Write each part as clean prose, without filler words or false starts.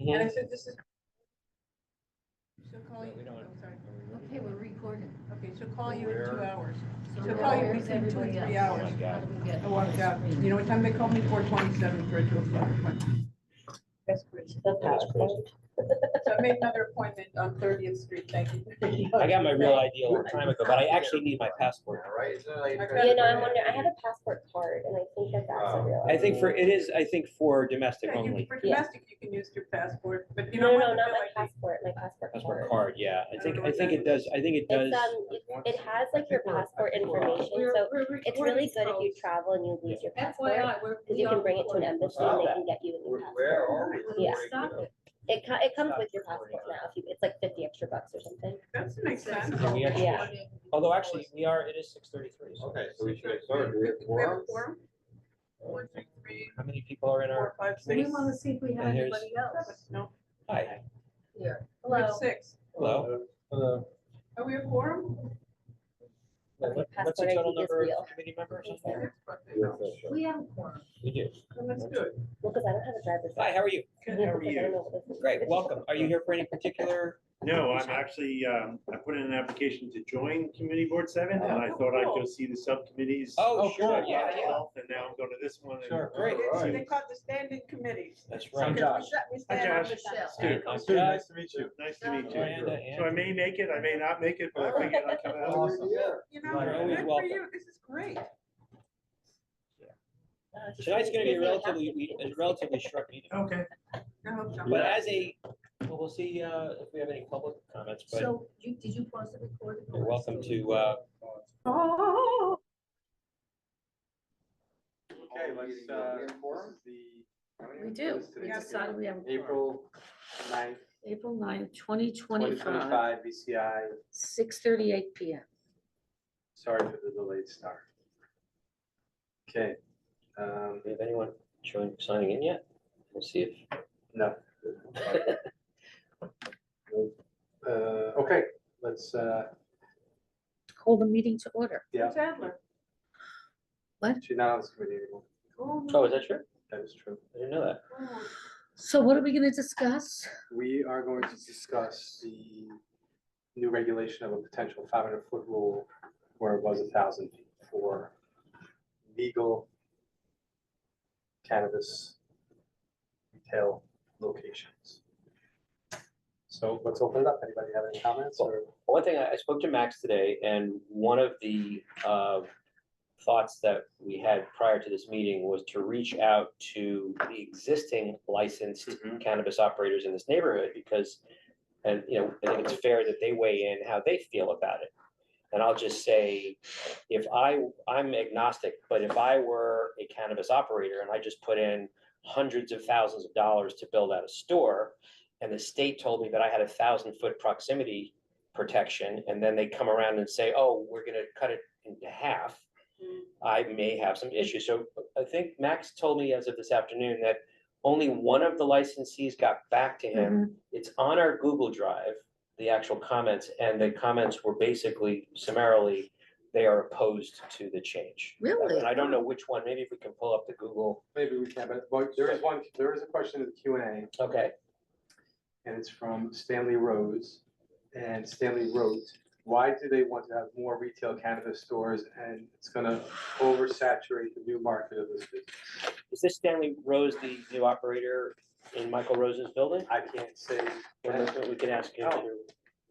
And I said, this is. She'll call you. We don't- I'm sorry. Okay, we're recording. Okay, she'll call you in Where- 2 hours. So She'll call you where's between 2 and everybody 3 else? hours. Oh my God. How do we get Oh, my God. You know what time they call me? 4:27 for a 2 o'clock appointment. That's crazy. That's crazy. So I made another appointment on 30th Street. Thank you. I got my real ID a long time ago, but I actually need my passport. Right, isn't it like? Okay. You know, I'm wondering, I have a passport card and I think that that's a real. I think I think for domestic Yeah, only. for domestic, you can use your passport, but you No, don't no, want not the my bill ID. passport, my passport Passport card. card, yeah. I think it does. I think it does. It has like your passport information, so it's really good if you travel and you lose your passport. FYI, Because you can bring it to an embassy and they can get you a new Where passport. are we? Yeah. Stop it. It comes with your passport now, if you, it's like 50 extra bucks or something. That makes sense. And we actually- Yeah. Although actually, it is 6:33. So Okay, so we should get started. Do we have We have a quorum? quorum? 1, 2, 3, how many people are in 4, our? 5, We 6. want to see if we have And here's- anybody else. No, Hi. Here. we have Hello. 6. Hello. Are we a quorum? What's the Passport total ID is number real. of committee members? We have a quorum. We do. Well, that's good. Well, because I don't have a driver's Hi, how are you? Good, Yeah, how are because I don't you? know what this is. Great, welcome. Are you here for any particular? No, I'm actually, I put in an application to join Committee Board 7, and I thought I'd go see the subcommittees. Oh, sure, cool. yeah. And now I'm going to this one. and- Sure. Great. They call it the standing committees. That's So, right. 'cause we stand on Josh. the- Michele. Stu. I'm Stu, Josh. nice to meet you. Nice to meet you. Miranda So I and- may make it, I may not make it, but I figured I'd come out. Awesome. You know, You're always good for welcome. you. This is great. Tonight's gonna be a relatively short meeting. Okay. I hope so. But well, we'll see if we have any public comments, but So did you pause the recording? you're welcome to, Oh. Okay, let's, quorum, We do. We decided we have a quorum. April 9th, April 9th, 2025, 2025, BCI. 6:38 PM. Sorry for the delayed start. Okay. do we have anyone signing in yet? We'll see if. No. Okay, let's, Call the meeting to order. yeah, Sadler. she's not on this committee anymore. Oh, is that true? That is true. I didn't know that. So what are we gonna discuss? We are going to discuss the new regulation of a potential 500-foot rule where it was 1,000 feet for legal cannabis retail locations. So let's open it up. Anybody have any comments or? One thing, I spoke to Max today, and one of the thoughts that we had prior to this meeting was to reach out to the existing licensed cannabis operators in this neighborhood, because, and, you know, I think it's fair that they weigh in how they feel about it. And I'll just say, I'm agnostic, but if I were a cannabis operator and I just put in hundreds of thousands of dollars to build out a store, and the state told me that I had 1,000-foot proximity protection, and then they come around and say, oh, we're gonna cut it into half, I may have some issues. So I think Max told me as of this afternoon that only one of the licensees got back to him. It's on our Google Drive, the actual comments, and the comments were basically summarily, they are opposed to the change. Really? And I don't know which one, maybe if we can pull up the Google. Maybe we can, but there is a question in the Q&A, Okay, and it's from Stanley Rose. And Stanley wrote, why do they want to have more retail cannabis stores, and it's gonna oversaturate the new market of this business? is this Stanley Rose, the new operator in Michael Rose's building? I can't say. We can ask him to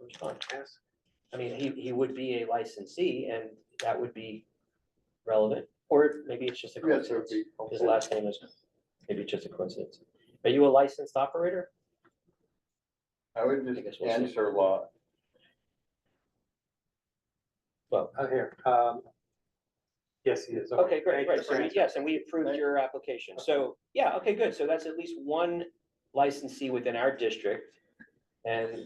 respond. Yes. I mean, he would be a licensee, and that would be relevant, or maybe it's just a Yes, it would coincidence. be. His last name is, maybe it's just a coincidence. Are you a licensed operator? I would I just guess we'll see. answer law. Well, Here, yes, he is. okay, great, Thank you great. for So answering. yes, and we approved your application. So, yeah, okay, good. So that's at least one licensee within our district. And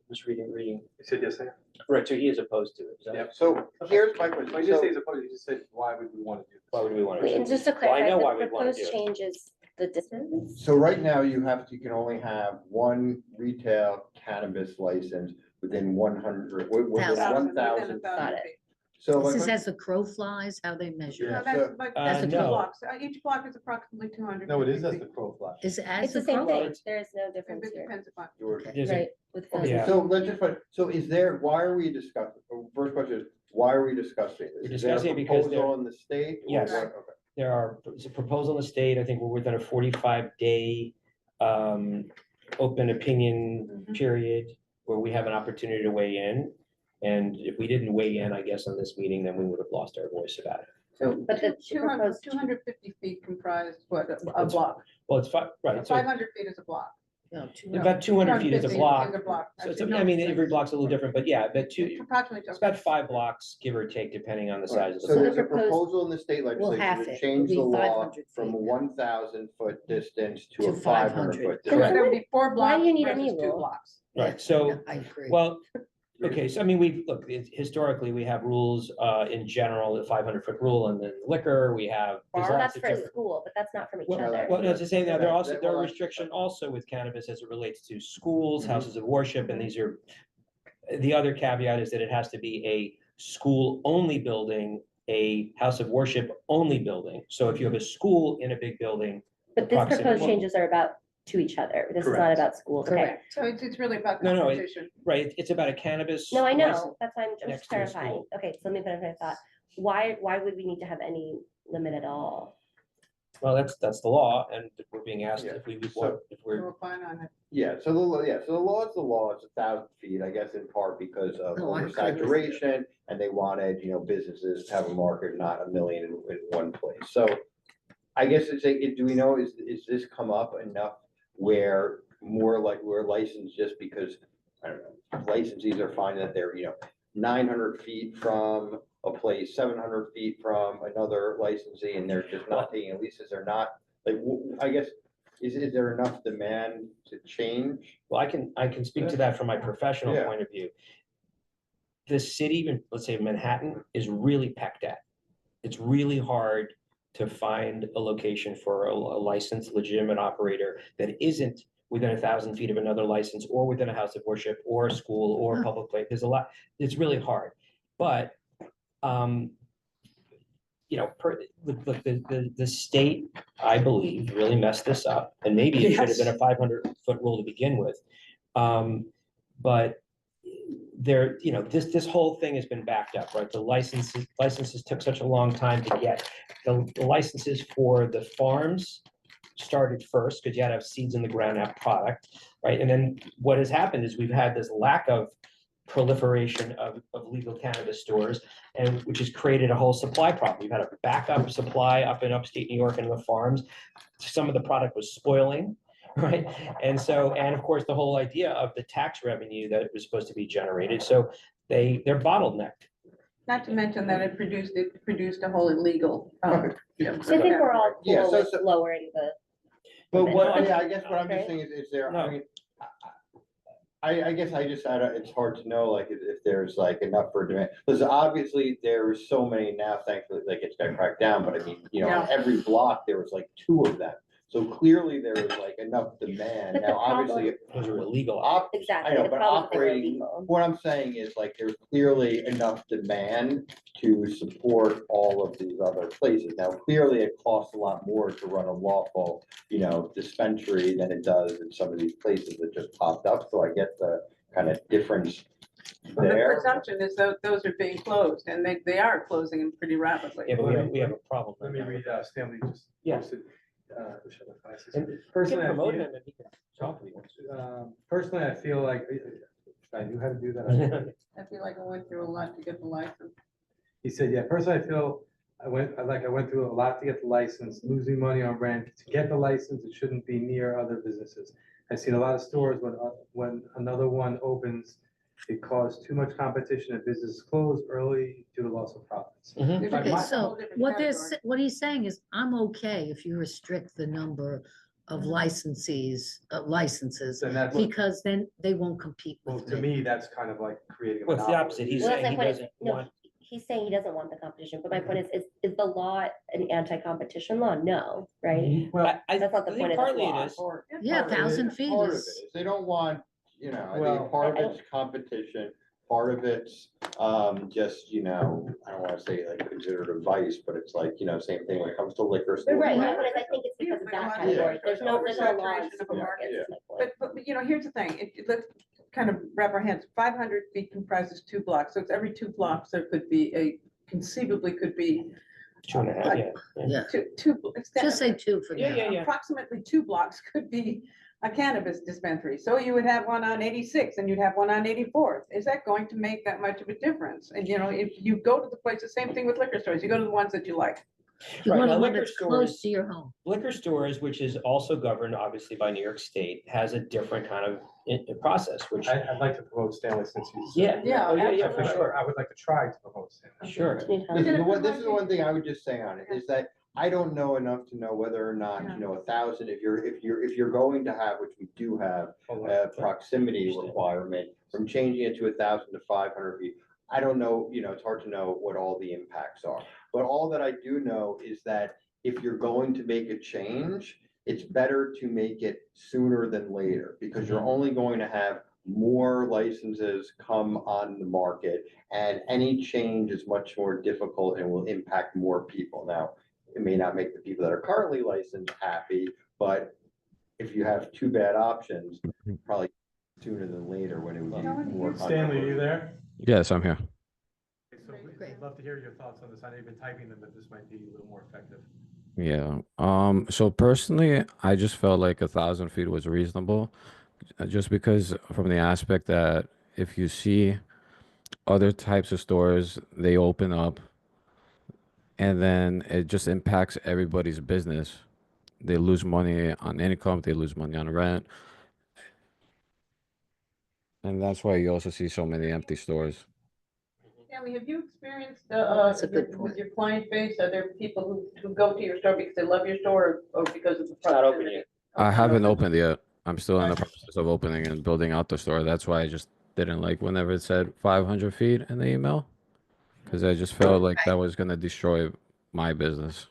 just reading, You said yes, sir? right, so he is opposed to it. Is that- Yep. So here's my When question. you say So he's opposed, you just said, why would we want to do this? Why would we want to? Wait, and just to Well, I know clarify, why the we'd want to proposed do it. change is the distance? so right now you can only have one retail cannabis license within 100, within Thousand. 1,000. Got it. So This is like, as the crow flies, how they measure. Yeah. No, that's, but As that's a two no. blocks. Each block is approximately 200. No, it is as the crow flies. Is it as It's the the same crow? thing. it's- There's no difference It here. depends upon. George. Okay. There's a- Right, with Okay, Yeah. so let's just, so is there, why are we discussing, first question is, why are we discussing this? We're Is there a discussing it because there- proposal in the state? or Yes. what? Okay. There are, it's a proposal in the state, I think we're within a 45-day open opinion period where we have an opportunity to weigh in. And if we didn't weigh in, I guess, on this meeting, then we would have lost our voice about it. So But the 200, proposed- 250 feet comprised, what, a It's- block? Well, it's right, so 500 feet is a block. No, about 200 feet is a 250 block. is a block. So it's, Actually, I mean, every block's a little different, but yeah, It's approximately. it's about 5 blocks, give or take, depending on the size of the So block. there's a proposed- proposal in the state We'll half legislature to it. change the It'll be law 500 from a feet. 1,000-foot distance to To a 500 500. foot Correct. distance. There would be 4 Why blocks do you need any versus 2 rule? blocks. Right, so, I agree. well, okay, so I mean, historically, we have rules in general, the 500-foot rule, and then liquor, we have. there's Well, lots that's of for different- school, but that's not from each Well, other. well, no, it's the same, now, there are also, That- there are well, restriction also with cannabis as it relates to schools, Mhm. houses of worship, and these are, the other caveat is that it has to be a school-only building, a house of worship-only building. So if you have a school in a big building, But this proximity. proposed changes are about to each other. This is not Correct. about schools, okay? Correct. So it's really about No, no, competition. right, it's about a cannabis. No, I license. know, that's why I'm next just to a clarifying. school. Okay, so let me finish my thought. Why would we need to have any limit at all? Well, that's the law, and we're being asked Yeah. if we would So- want, if So we're, we're fine on it. Yeah, so the law is the law, it's 1,000 feet, I guess in part because of No, I agree with you. oversaturation, and they wanted, businesses to have a market, not a million in one place. So I guess do we know, is this come up enough where we're licensed just because, I don't know, licensees are finding that they're, 900 feet from a place, 700 feet from another licensee, and they're just not taking leases, they're not, like, I guess, is there enough demand to change? well, I can speak to that from my professional Yeah. point of view. The city, let's say Manhattan, is really pecked at. It's really hard to find a location for a licensed legitimate operator that isn't within 1,000 feet of another license or within a house of worship or a school or a public place. There's a lot, it's really hard. But, the state, I believe, really messed this up. And maybe it should have been a 500-foot rule to begin with. But there, this whole thing has been backed up, right? The licenses took such a long time to get. The licenses for the farms started first because you had to have seeds in the ground, have product, right? And then what has happened is we've had this lack of proliferation of legal cannabis stores, and which has created a whole supply problem. We've had a backup supply up in upstate New York and the farms. Some of the product was spoiling, right? And of course, the whole idea of the tax revenue that was supposed to be generated. So they're bottlenecked. Not to mention that it produced a whole illegal. So I think we're all Yeah, cool so- with so- lowering the. But limit. what, I guess what I'm just Right? saying is there, No. I mean, I guess it's hard to know, like, if there's like enough for demand. Because obviously there were so many now, thankfully, like it's got cracked down, but I mean, on Yeah. every block, there was like 2 of them. So clearly there was like enough demand. But the Now, obviously, Those are illegal. Exactly. I know, the but problem is they were operating, illegal. what I'm saying is like, there's clearly enough demand to support all of these other places. Now, clearly it costs a lot more to run a lawful, dispensary than it does in some of these places that just popped up. So I get the kind of difference Well, the there. presumption is that those are being closed, and they are closing them pretty rapidly. Yeah, but we have a problem. Let me read, Stanley just Yeah. posted. Michele, if I say And something. you can Personally, I promote feel- him and he can talk to you. Personally, I feel like, I knew how to do that. I feel like I went through a lot to get the license. He said, yeah, personally, I feel, I went through a lot to get the license, losing money on rent. To get the license, it shouldn't be near other businesses. I've seen a lot of stores when another one opens, it caused too much competition and businesses close early due to loss of profits. Mhm. It's Okay, a whole so different what category. what he's saying is, I'm okay if you restrict the number of licenses, And that's, what- because then they won't compete well, with to me. me, that's kind of like creating a Well, it's the monopoly. opposite. He's Well, that's saying my he point. doesn't No, want, he's saying he doesn't want the competition, but my point is the law an anti-competition law? No, right? Well, I That's not the think point of this partly it law. is. Yeah, Part of it- 1,000 feet part of it is, They don't want, I Well, think part I of it's competition, part of it's, just, you know, I don't wanna say like considered a vice, but it's like, you know, same thing when it comes to liquor stores. Right, Yeah. but I think it's because of that Yeah. category. There's no laws Oversaturation of a for market. markets. is my point. But, you know, here's the thing, let's kind of wrap our heads, 500 feet comprises 2 blocks, so it's every 2 blocks, there could be conceivably could be 2.5, yeah. Yeah, two. just say two for Yeah, now. yeah, yeah. Approximately 2 blocks could be a cannabis dispensary, so you would have one on 86 and you'd have one on 84th. Is that going to make that much of a difference? And, you know, if you go to the place, the same thing with liquor stores, you go to the ones that you like. You Right, want now one liquor that's close stores- to your home. Liquor stores, which is also governed obviously by New York State, has a different kind of process, which, I'd like to promote Stanley since he's. yeah, Yeah, oh, yeah, for absolutely. sure, I would like to try to promote Stanley. sure. Listen, this is the one thing I would just say on it, is that I don't know enough to know whether or not, Yeah. you know, 1,000, if you're going to have, which we do have, a proximity requirement from changing it to 1,000 to 500 feet. I don't know, you know, it's hard to know what all the impacts are, but all that I do know is that if you're going to make a change, it's better to make it sooner than later, because you're only going to have more licenses come on the market, and any change is much more difficult and will impact more people. Now, it may not make the people that are currently licensed happy, but if you have 2 bad options, probably sooner than later when it would be more. Stanley, are you there? Yes, I'm here. So we'd love to hear your thoughts on this. I know you've been typing them, but this might be a little more effective. Yeah. So personally, I just felt like 1,000 feet was reasonable, just because from the aspect that if you see other types of stores, they open up, and then it just impacts everybody's business. They lose money on income, they lose money on rent, and that's why you also see so many empty stores. Stanley, have you experienced, That's a good with point. your client base, are there people who go to your store because they love your store or because of the It's not open proximity? yet. I Okay, haven't okay. opened yet. I'm still in the Right. process of opening and building out the store. That's why I just didn't like whenever it said 500 feet in the email, because I just felt like that was gonna destroy my business.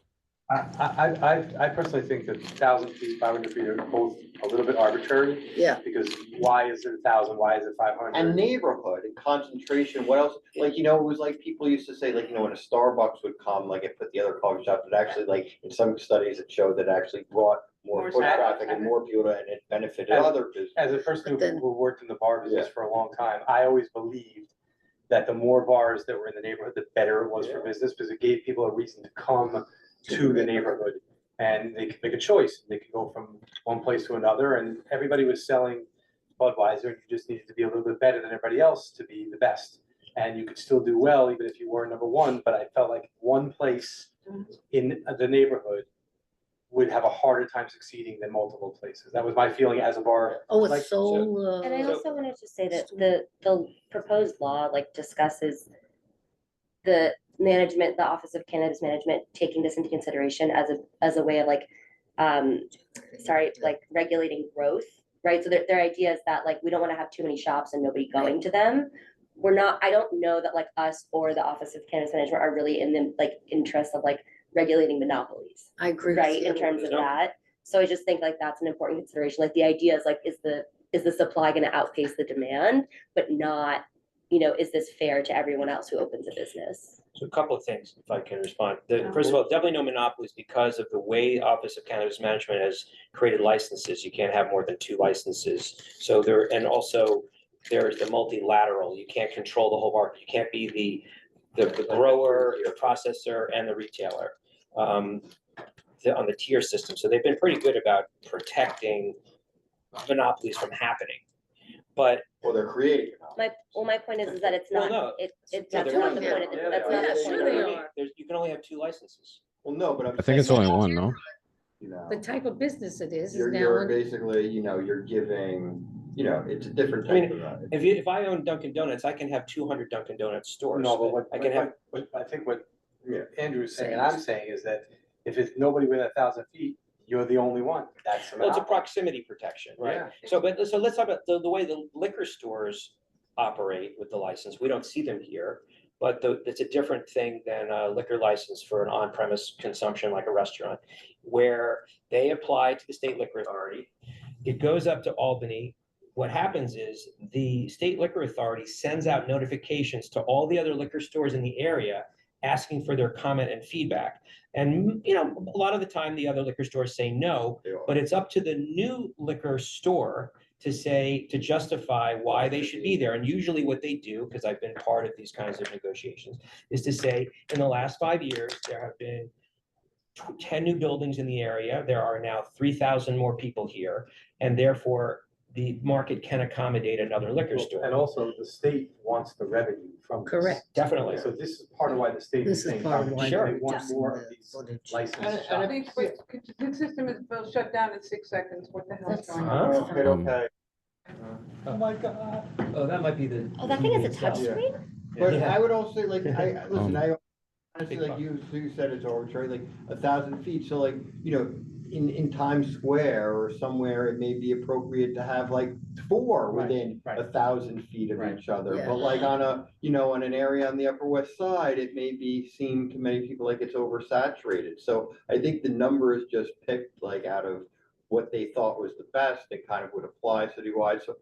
I personally think that 1,000 feet, 500 feet are both a little bit arbitrary, Yeah, because why is it 1,000, why is it 500? And neighborhood and concentration, what else, like, you know, it was like people used to say, like, you know, when a Starbucks would come, like it put the other coffee shops, it actually, like, in some studies, it showed that it actually brought more More foot traffic. traffic and more people, and it benefited As- other businesses. As a person But then- who worked in the bar business for a long time, I always believed that the more bars that were in the neighborhood, the better it was for business, because it gave people a reason to come to the neighborhood. And they could make a choice. They could go from one place to another, and everybody was selling Budweiser. You just needed to be a little bit better than everybody else to be the best. And you could still do well, even if you were number one. But I felt like one place in the neighborhood would have a harder time succeeding than multiple places. That was my feeling as a bar. oh, Like, it's so, And I So- also wanted to say that the proposed law like discusses the management, the Office of Cannabis Management, taking this into consideration as a way of like, like regulating growth, right? So their idea is that like, we don't want to have too many shops and nobody going to them. I don't know that like us or the Office of Cannabis Management are really in the like interest of like regulating monopolies, I agree. with right, you. in terms of No. that. So I just think like that's an important consideration. Like the idea is like, is the supply gonna outpace the demand, but not, is this fair to everyone else who opens a business? So a couple of things, if I can respond. First of all, definitely no monopolies because of the way Office of Cannabis Management has created licenses. You can't have more than 2 licenses. So and also there's the multilateral. You can't control the whole market. You can't be the grower, the processor, and the retailer on the tier system. So they've been pretty good about protecting monopolies from happening. But Well, they're creating. My point is that it's Well, not, no. that's They're not the doing point it. of Yeah, that's they not are. the Yeah, point sure of they it. are. you can only have 2 licenses. Well, no, but I'm I think it's saying, only one, no? you know, The type of business it is you're now. basically, you know, you're giving, you know, it's a different I mean, type of. If I own Dunkin' Donuts, I can have 200 Dunkin' Donuts stores. No, but I can have, I think what Yeah. Andrew's saying, and I'm saying, is that if it's nobody within 1,000 feet, you're the only one. That's the well, it's a monopoly. proximity protection, right? Yeah. So let's talk about the way the liquor stores operate with the license. We don't see them here, but it's a different thing than a liquor license for an on-premise consumption like a restaurant, where they apply to the state liquor authority. It goes up to Albany. what happens is the state liquor authority sends out notifications to all the other liquor stores in the area asking for their comment and feedback. And, you know, a lot of the time, the other liquor stores say no, but it's up to the new liquor store to say, to justify why they should be there. And usually what they do, because I've been part of these kinds of negotiations, is to say, in the last 5 years, there have been 10 new buildings in the area. There are now 3,000 more people here, and therefore the market can accommodate another liquor store. And also the state wants the revenue from this. Correct. Definitely. So this is part of why the state This is is saying, part of why Sure. they want more of these Footage. licensed And I shops. think the system is will shut down in 6 seconds. What the hell's That's going fine. on? Okay, okay. Oh my God. Oh, that might be the. Oh, that thing is a touch Yeah. screen? But Yeah. I would also say, like, listen, I honestly, Big like you said, it's arbitrary, like 1,000 feet, so like, you know, in Times Square or somewhere, it may be appropriate to have like 4 Right, within right. 1,000 feet of Right. each other. Yeah. But like on a, you know, on an area on the Upper West Side, it may be seem to many people like it's oversaturated. So I think the number is just picked like out of what they thought was the best, it kind of would apply citywide. So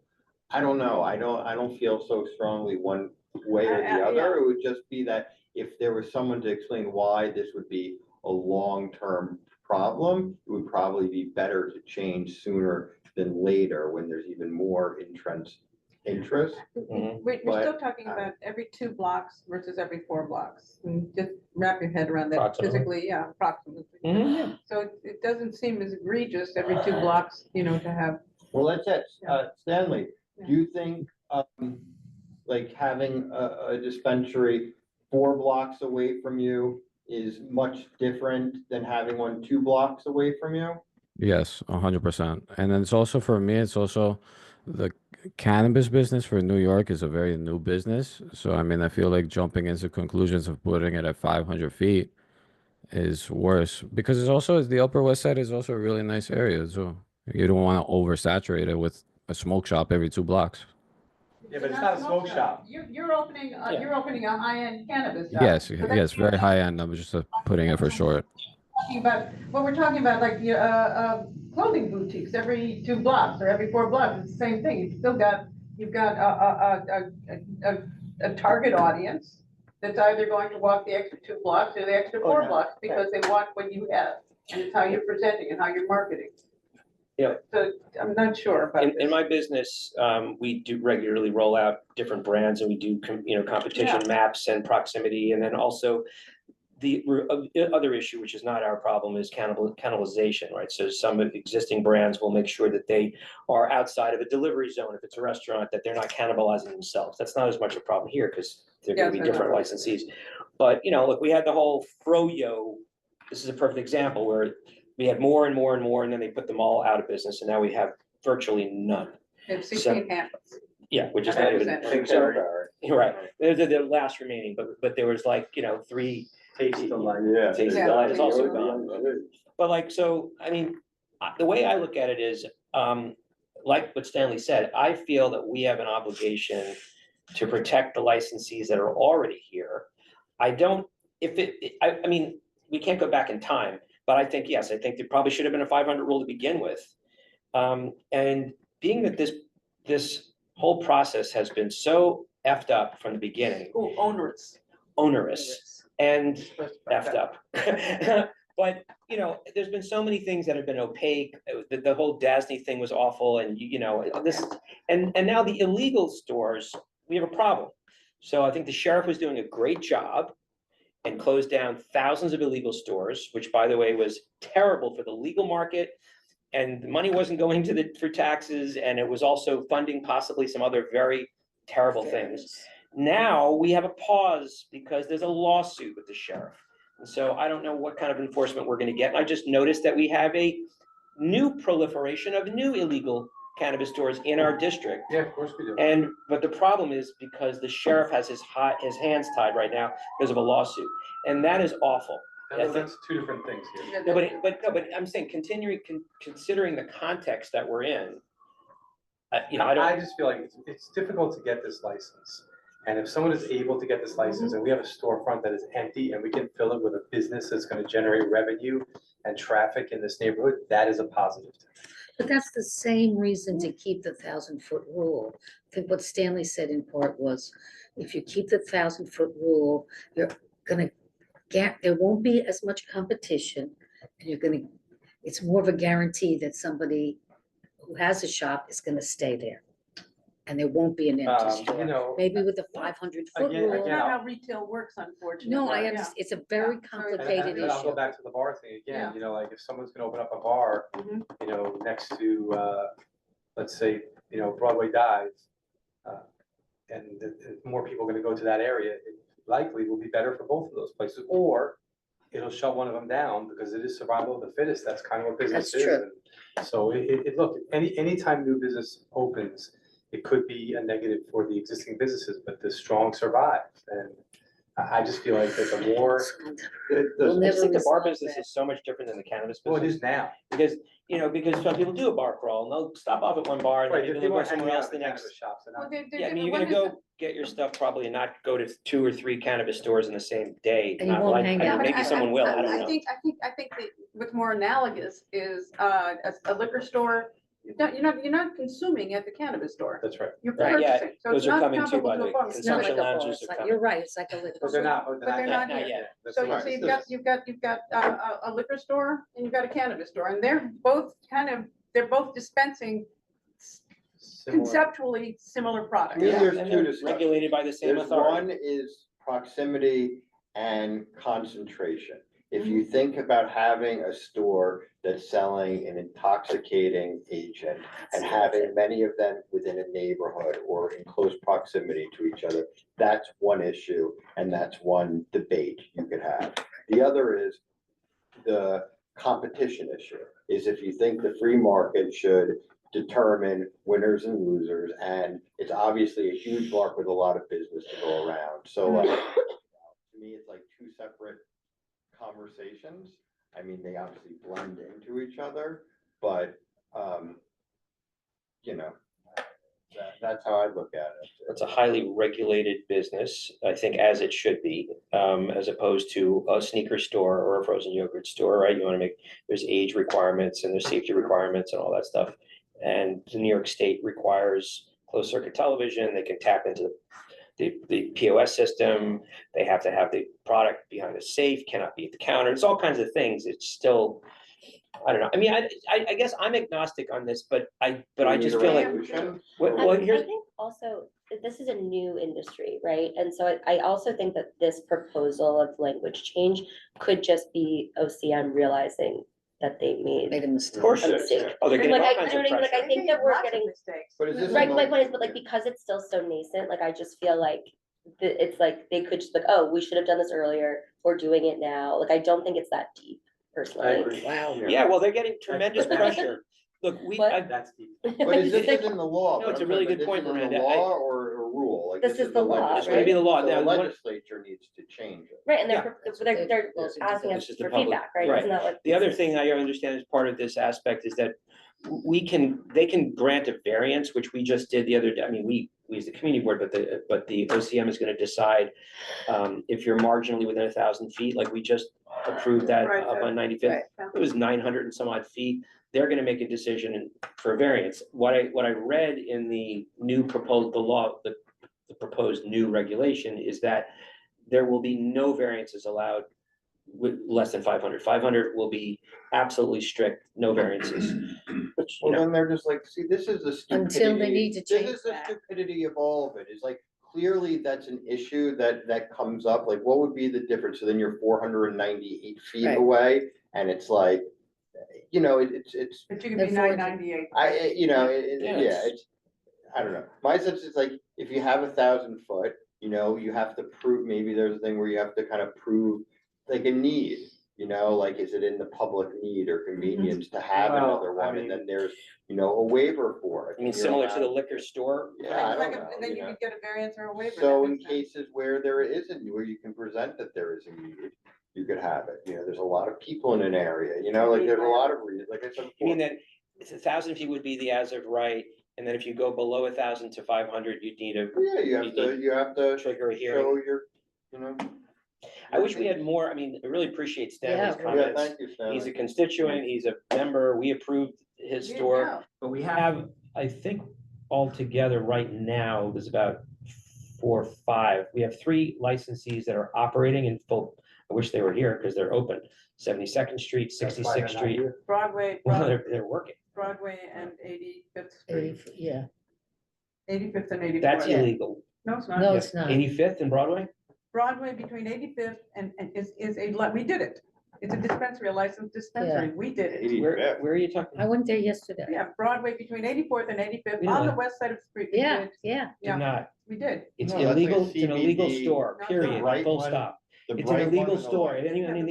I don't know, I don't feel so strongly one way or the Yeah. other. It would just be that if there was someone to explain why this would be a long-term problem, it would probably be better to change sooner than later when there's even more interest. Mhm. We're But, still talking about every 2 blocks versus every 4 blocks. And just wrap your head around that Approximately. physically, yeah, approximately. Mhm, yeah. So it doesn't seem as egregious every 2 blocks, you know, to have. Well, that's it. Stanley, Yeah. do you think, like having a dispensary 4 blocks away from you is much different than having one 2 blocks away from you? Yes, 100%. And then it's also for me, it's also the cannabis business for New York is a very new business. So, I mean, I feel like jumping into conclusions of putting it at 500 feet is worse because it's also the Upper West Side is also a really nice area. So you don't want to oversaturate it with a smoke shop every 2 blocks. Yeah, but it's not a smoke shop. You're opening, you're opening a high-end cannabis shop. Yes, So that's yes, very high end. I'm just putting it for short. talking about, what we're talking about, like, clothing boutiques every 2 blocks or every 4 blocks, it's the same thing. You've got a target audience that's either going to walk the extra 2 blocks or the extra 4 blocks because they want what you have. And it's how you're presenting and how you're marketing. Yeah. So I'm not sure about In this. my business, we do regularly roll out different brands and we do, competition maps and proximity. And then also the other issue, which is not our problem, is cannibalization, right? So some of the existing brands will make sure that they are outside of a delivery zone. If it's a restaurant, that they're not cannibalizing themselves. That's not as much a problem here because they're going to be Yes, I different know. licensees. But, look, we had the whole Froyo. This is a perfect example where we had more and more and more, and then they put them all out of business, and now we have virtually none. It's 16 handles. Yeah, which is not even. 100%. You're right. They're the last remaining, but there was like, 3. Taste the light. Yeah. Taste the light is also gone. But like, so, I mean, the way I look at it is, like what Stanley said, I feel that we have an obligation to protect the licensees that are already here. I mean, we can't go back in time, but I think, yes, I think there probably should have been a 500 rule to begin with. And being that this whole process has been so effed up from the beginning, Oh, onerous. and effed up. But, there's been so many things that have been opaque. The whole DASNY thing was awful and, this, and now the illegal stores, we have a problem. So I think the sheriff was doing a great job and closed down thousands of illegal stores, which by the way, was terrible for the legal market. And the money wasn't going for taxes. And it was also funding possibly some other very terrible things. Now we have a pause because there's a lawsuit with the sheriff. And so I don't know what kind of enforcement we're going to get. I just noticed that we have a new proliferation of new illegal cannabis stores in our district. Yeah, of course we do. But the problem is because the sheriff has his hands tied right now because of a lawsuit. And that is awful. That's 2 different things here. No, but I'm saying considering the context that we're in, I just feel like it's difficult to get this license. And if someone is able to get this license and we have a storefront that is empty and we can fill it with a business that's going to generate revenue and traffic in this neighborhood, that is a positive. But that's the same reason to keep the 1,000-foot rule. I think what Stanley said in part was, if you keep the 1,000-foot rule, you're gonna get, there won't be as much competition. And you're gonna, it's more of a guarantee that somebody who has a shop is gonna stay there. And there won't be an empty You store. know, Maybe with the 500-foot Again- rule. That's again, not I'll- how retail works, unfortunately. No, I Yeah. understand. It's a very Yeah, so it's- complicated and I'll go issue. back to the bar thing again, Yeah. you know, like if someone's gonna open up a bar, Mhm. you know, next to, let's say, you know, Broadway Dives, and more people are gonna go to that area, it likely will be better for both of those places, or it'll shut one of them down, because it is survival of the fittest, that's kind of what business That's is. true. And so look, anytime new business opens, it could be a negative for the existing businesses, but the strong survive, and I just feel like that the more, We'll I just think never the bar resolve business that. is so much different than the cannabis well, it business. is now. Because, because some people do a bar crawl and they'll stop off at one bar and Right, then maybe they they'll go weren't hanging somewhere out else at the the next. cannabis shops, they're Well, not. they're Yeah, I mean, you're what gonna is go get your stuff probably and not go to 2 or 3 cannabis stores in the same day. And you Not won't like, hang I mean, out. But maybe someone will, I don't I know. think that what's more analogous is, a liquor store, you're not consuming at the cannabis store, That's right. you're Right, yeah, purchasing, so those it's are not coming too, comparable by to the a way. bar. It's not like Consumption a bar. lounges It's are like- coming. You're right, it's like a liquor But they're store. not, But they're not Not here. yet. That's So right. you've got a liquor store and you've got a cannabis store, and they're both dispensing Similar. conceptually similar products. To me, there's And two they're discussions. regulated by the same There's authority. one is proximity and concentration. If you think about having a store that's selling an intoxicating agent and having many of them within a neighborhood or in close proximity to each other, that's one issue and that's one debate you could have. The other is the competition issue, is if you think the free market should determine winners and losers, and it's obviously a huge market with a lot of business to go around. So like, to me, it's like two separate conversations. I mean, they obviously blend into each other, but, that's how I look at it. It's a highly regulated business, I think, as it should be, as opposed to a sneaker store or a frozen yogurt store, right? You wanna make, there's age requirements and there's safety requirements and all that stuff. And the New York State requires closed circuit television, they can tap into the POS system, they have to have the product behind a safe, cannot be at the counter, it's all kinds of things, it's still, I don't know, I mean, I guess I'm agnostic on this, but I just feel like, well, I here's, think also, this is a new industry, right? And so I also think that this proposal of language change could just be OCM realizing that they Made made a mistake. of course, a mistake. oh, they're getting Like, all I kinds don't of know, like, pressure. I think that we're Lots of getting, mistakes. But is this? right, my point is, but like, because it's still so nascent, like, I just feel like it's like, they could just like, oh, we should have done this earlier, we're doing it now. Like, I don't think it's that deep personally. Wow. Yeah, well, they're getting tremendous But pressure. Look, What? That's deep. But is this in the law? No, But it's a I'm really saying, good but point, this is in Miranda. the law or rule? Like, This is the law, It's gonna be the law. So the Now, what- legislature needs to change it. Right, and Yeah. they're Close it asking to us This is the for public- feedback, right? right. Isn't that what? The other thing I understand as part of this aspect is that they can grant a variance, which we just did the other day. I mean, we as the community board, but the OCM is gonna decide if you're marginally within 1,000 feet, like we just approved that Right, up on 95th. Right. It was 900 and some odd feet. They're gonna make a decision for a variance. What I read in the new proposed, the proposed new regulation is that there will be no variances allowed with less than 500. 500 will be absolutely strict, no variances. Which, Well, then they're just like, see, this is the stupidity. Until they need to This change is the that. stupidity of all of it, is like, clearly that's an issue that comes up, like, what would be the difference? So then you're 498 feet Right. away, and it's like, it's, But you can They're be 998. Yeah, it's, I don't know. My sense is like, if you have 1,000 foot, you have to prove, maybe there's a thing where you have to kind of prove like a need, like, is it in the public need or convenience to have Well, another I one? mean- And then there's, a waiver for it. I mean, and you're similar to the allowed- liquor store. Yeah, I It's like don't know, then you could get a variance or a waiver. So that in makes sense. cases where there isn't, where you can present that there is a need, you could have it. There's a lot of people in an area, like, there's a lot of reasons, like I said You mean before. that it's 1,000 feet would be the as of right, and then if you go below 1,000 to 500, you'd need a Yeah, you have to trigger a hearing. show your, I wish we had more, I mean, I really appreciate Stanley's Yeah, comments. thank you, Stanley. He's a constituent, he's a member, we approved his Yeah, store, yeah. but we have, I think, altogether right now, there's about 4 or 5. We have 3 licensees that are operating in full, I wish they were here because they're open. 72nd Street, That's why they're 66th not Street, here. Broadway, well, they're working. Broadway and 85th Street, 80, yeah, 85th and 84th. That's Yeah. illegal. No, it's not. no, it's not. 85th and Broadway? Broadway between 85th and we did it. It's a dispensary, a licensed dispensary. We did it. Where are you talking? I went there yesterday. We have Broadway between 84th and 85th We know on the that. west side of the street. We Yeah, did. yeah. Do Yeah, not. we did. It's No, that's like illegal, it's an illegal CBD. store, No, period, right full one- stop. The It's an bright illegal one and the store.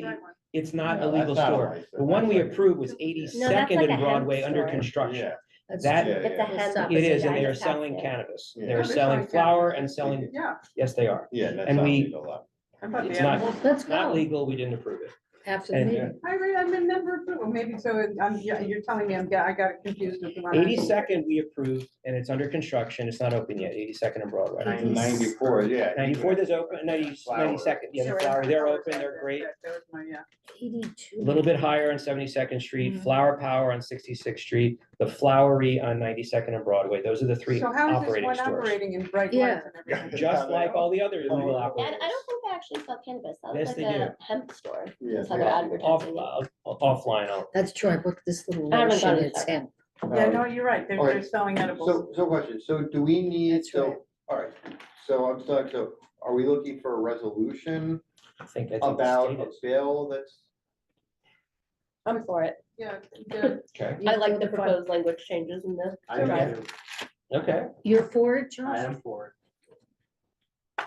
light. It's not No, a that's legal not a store. license. The one we That's like- approved was No, 82nd that's like a and hemp Broadway under store. construction. Yeah. That's That- true. Yeah, It's a yeah. hemp. Stop. It is, and Yeah, they are it's half selling there. cannabis. Yeah. They're they're selling selling flower cannabis. and selling, Yeah. yes, they are. Yeah, that's And not we- legal though. I thought the It's not- animals- Let's It's not go legal, we didn't approve it. after the And- meeting. I've been never approved. Well, maybe so. You're telling me I got it confused with the one. 82nd we approved, and it's under construction, it's not open yet, 82nd and Broadway. 94, yeah. 94th is open, 92nd, yeah, the flower, they're open, they're great. That was my, yeah. 82. A little bit higher on 72nd Street, Mhm. Flower Power on 66th Street, the Flowery on 92nd and Broadway. Those are the 3 So how is this operating one stores. operating in bright Yeah. lights and everything? Just like all the other illegal And operators. I don't think they actually sell cannabis. That Yes, looks they like do. a hemp store. Yeah, That's how they're yeah. advertising it. Offline, That's true. I bought this little I haven't lotion. gone It's inside. hemp. Yeah, no, you're right. They're Okay. selling edibles. So question, so do we need, That's right. all right, so I'm stuck, so are we looking for a resolution I think the about state a is. bill that's? I'm for it. Yeah, good. Okay, You I like feel the the proposed language changes in the. I draft. do. okay. You're for it, I Josh? am for it.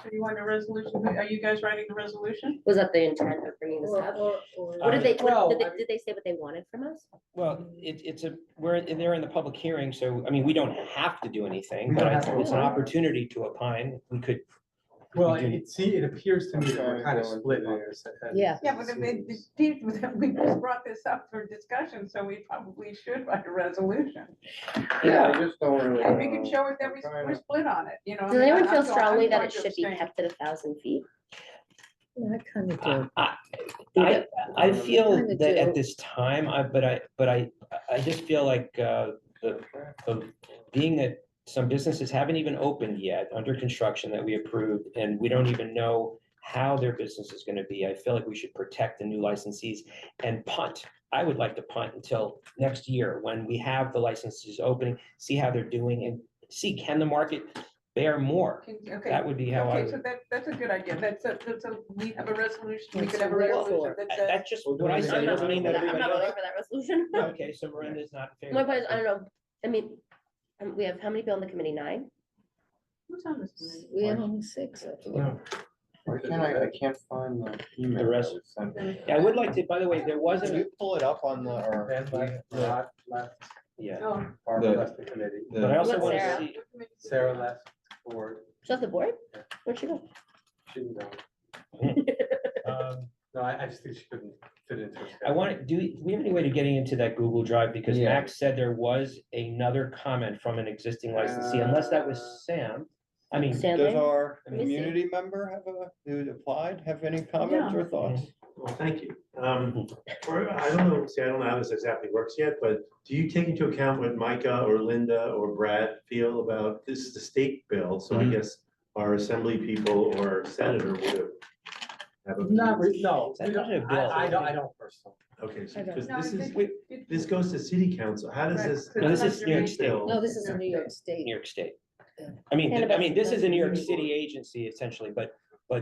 So you want a resolution? Are you guys writing the resolution? Was that the intent of bringing this Or- up? or- What did they, Well, did they say what they wanted from us? Well, it's they're in the public hearing, so, I mean, we don't have to do anything, We but don't have to it's an opine. opportunity to opine. We could, Well, We do. it appears to me that we're kind of split on this. Yeah. Yeah, but we just brought this up for discussion, so we probably should write a resolution. Yeah, I just don't really. And we can show it that I'm trying we're to- split on it, you know. I Does mean, anyone I'm feel going- strongly I'm that going it to should be abstain. kept at 1,000 feet? Yeah, I kind of do. I feel Kinda that do. at this time, I just feel like, being that some businesses haven't even opened yet, under construction that we approved, and we don't even know how their business is gonna be, I feel like we should protect the new licensees and punt. I would like to punt until next year, when we have the licenses opening, see how they're doing, and see, can the market bear more? Okay, That would be how I okay, so would. that's a good idea. we have a resolution, we What's could have a the wait resolution for? that That- says. That's just We'll do what I it said, it I'm not doesn't mean voting that for that. I'm not everybody voting else. for that resolution. Okay, so Miranda's not in favor. My point is, I don't know, I mean, we have how many people on the committee? 9? Who's on this committee? We have only 6. I think. No. Why can't I can't find the email. The rest- that was sent. Yeah, I would like to, by the way, there Can wasn't, you pull it up on the, or? And Rod left, yeah, Oh, Barbara The- left the committee, but I also What's want to Sarah? see, what committee? Sarah left for, She's off the board? Where'd she go? she didn't go. um, No, I just think she couldn't fit into her I schedule. want, do we have any way to getting into that Google Drive? Because Yeah. Max said there was another comment from an existing licensee, unless that was Sam. I mean, Sam? Does our Let me see. community member have who applied, have any comments or thoughts? Well, thank you. I don't know, see, I don't know how this exactly works yet, but do you take into account what Micah or Linda or Brad feel about, this is the state bill, so I Mhm. guess our assembly people or senator would have a. Not, no, That's we don't- not a bill. I don't personally. Okay, so, I don't- because No, this I is, think this goes to city council, how does Right, this? so No, this that's is your New York main- State. No, this is in New York State. New York State. Yeah. I mean, Cannabis this is a New York doesn't- City agency essentially, but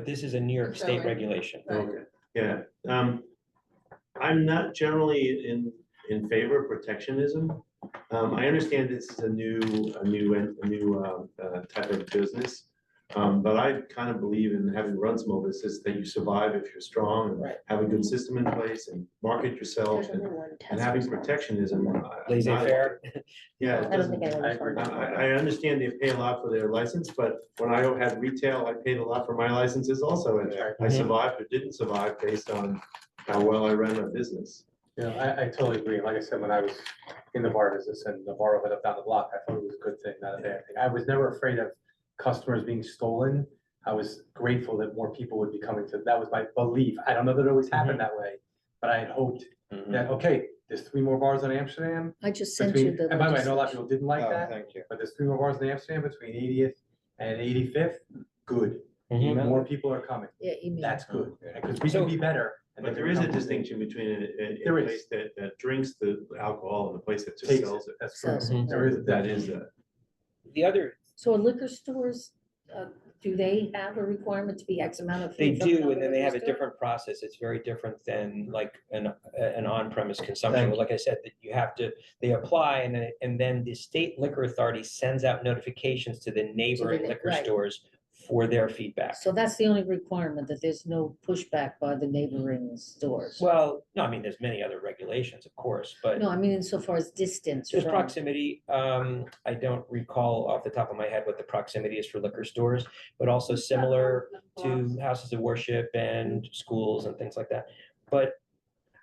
this is a New York So State it- regulation. Okay, yeah, I'm not generally in favor of protectionism. I understand this is a new type of business. But I kind of believe in having run small business that you survive if you're strong and Right. have a good system in place and market yourself There's only one and test. having protectionism. Laissez-faire. Yeah, it I don't think doesn't, anyone. I agree. I understand they pay a lot for their license, but when I had retail, I paid a lot for my licenses also, and I Mhm. survived or didn't survive based on how well I ran my business. You know, I totally agree. Like I said, when I was in the bar business and the bar opened up down the block, I thought it was a good thing, not a bad thing. I was never afraid of customers being stolen. I was grateful that more people would be coming to, that was my belief. I don't know that it always happened that way, but I had hoped Mhm. that, okay, there's 3 more bars on Amsterdam. I just sent you Between, the and by the way, I know a lot of legislation. people didn't like Oh, that, thank you. but there's 3 more bars in Amsterdam between 80th and 85th, good. Mhm. More people are coming, Yeah, email. that's good, because we can be better. and But they there is a become- distinction between a There is. place that drinks the alcohol and the place that just Takes sells it. That's true. Sells it. There is, That is that. The other, So are liquor stores, do they have a requirement to be X amount of they feet from do, another and then they have a liquor store? different process. It's very different than like an on-premise consumption. Thank Like I said, that you have to, they apply and then the state liquor authority sends out notifications to the neighboring liquor right. stores for their feedback. So that's the only requirement, that there's no pushback by the neighboring stores? Well, no, I mean, there's many other regulations, of course, but No, I mean insofar as distance there's from. proximity. I don't recall off the top of my head what the proximity is for liquor stores, but also similar to houses of worship and schools and things like that. But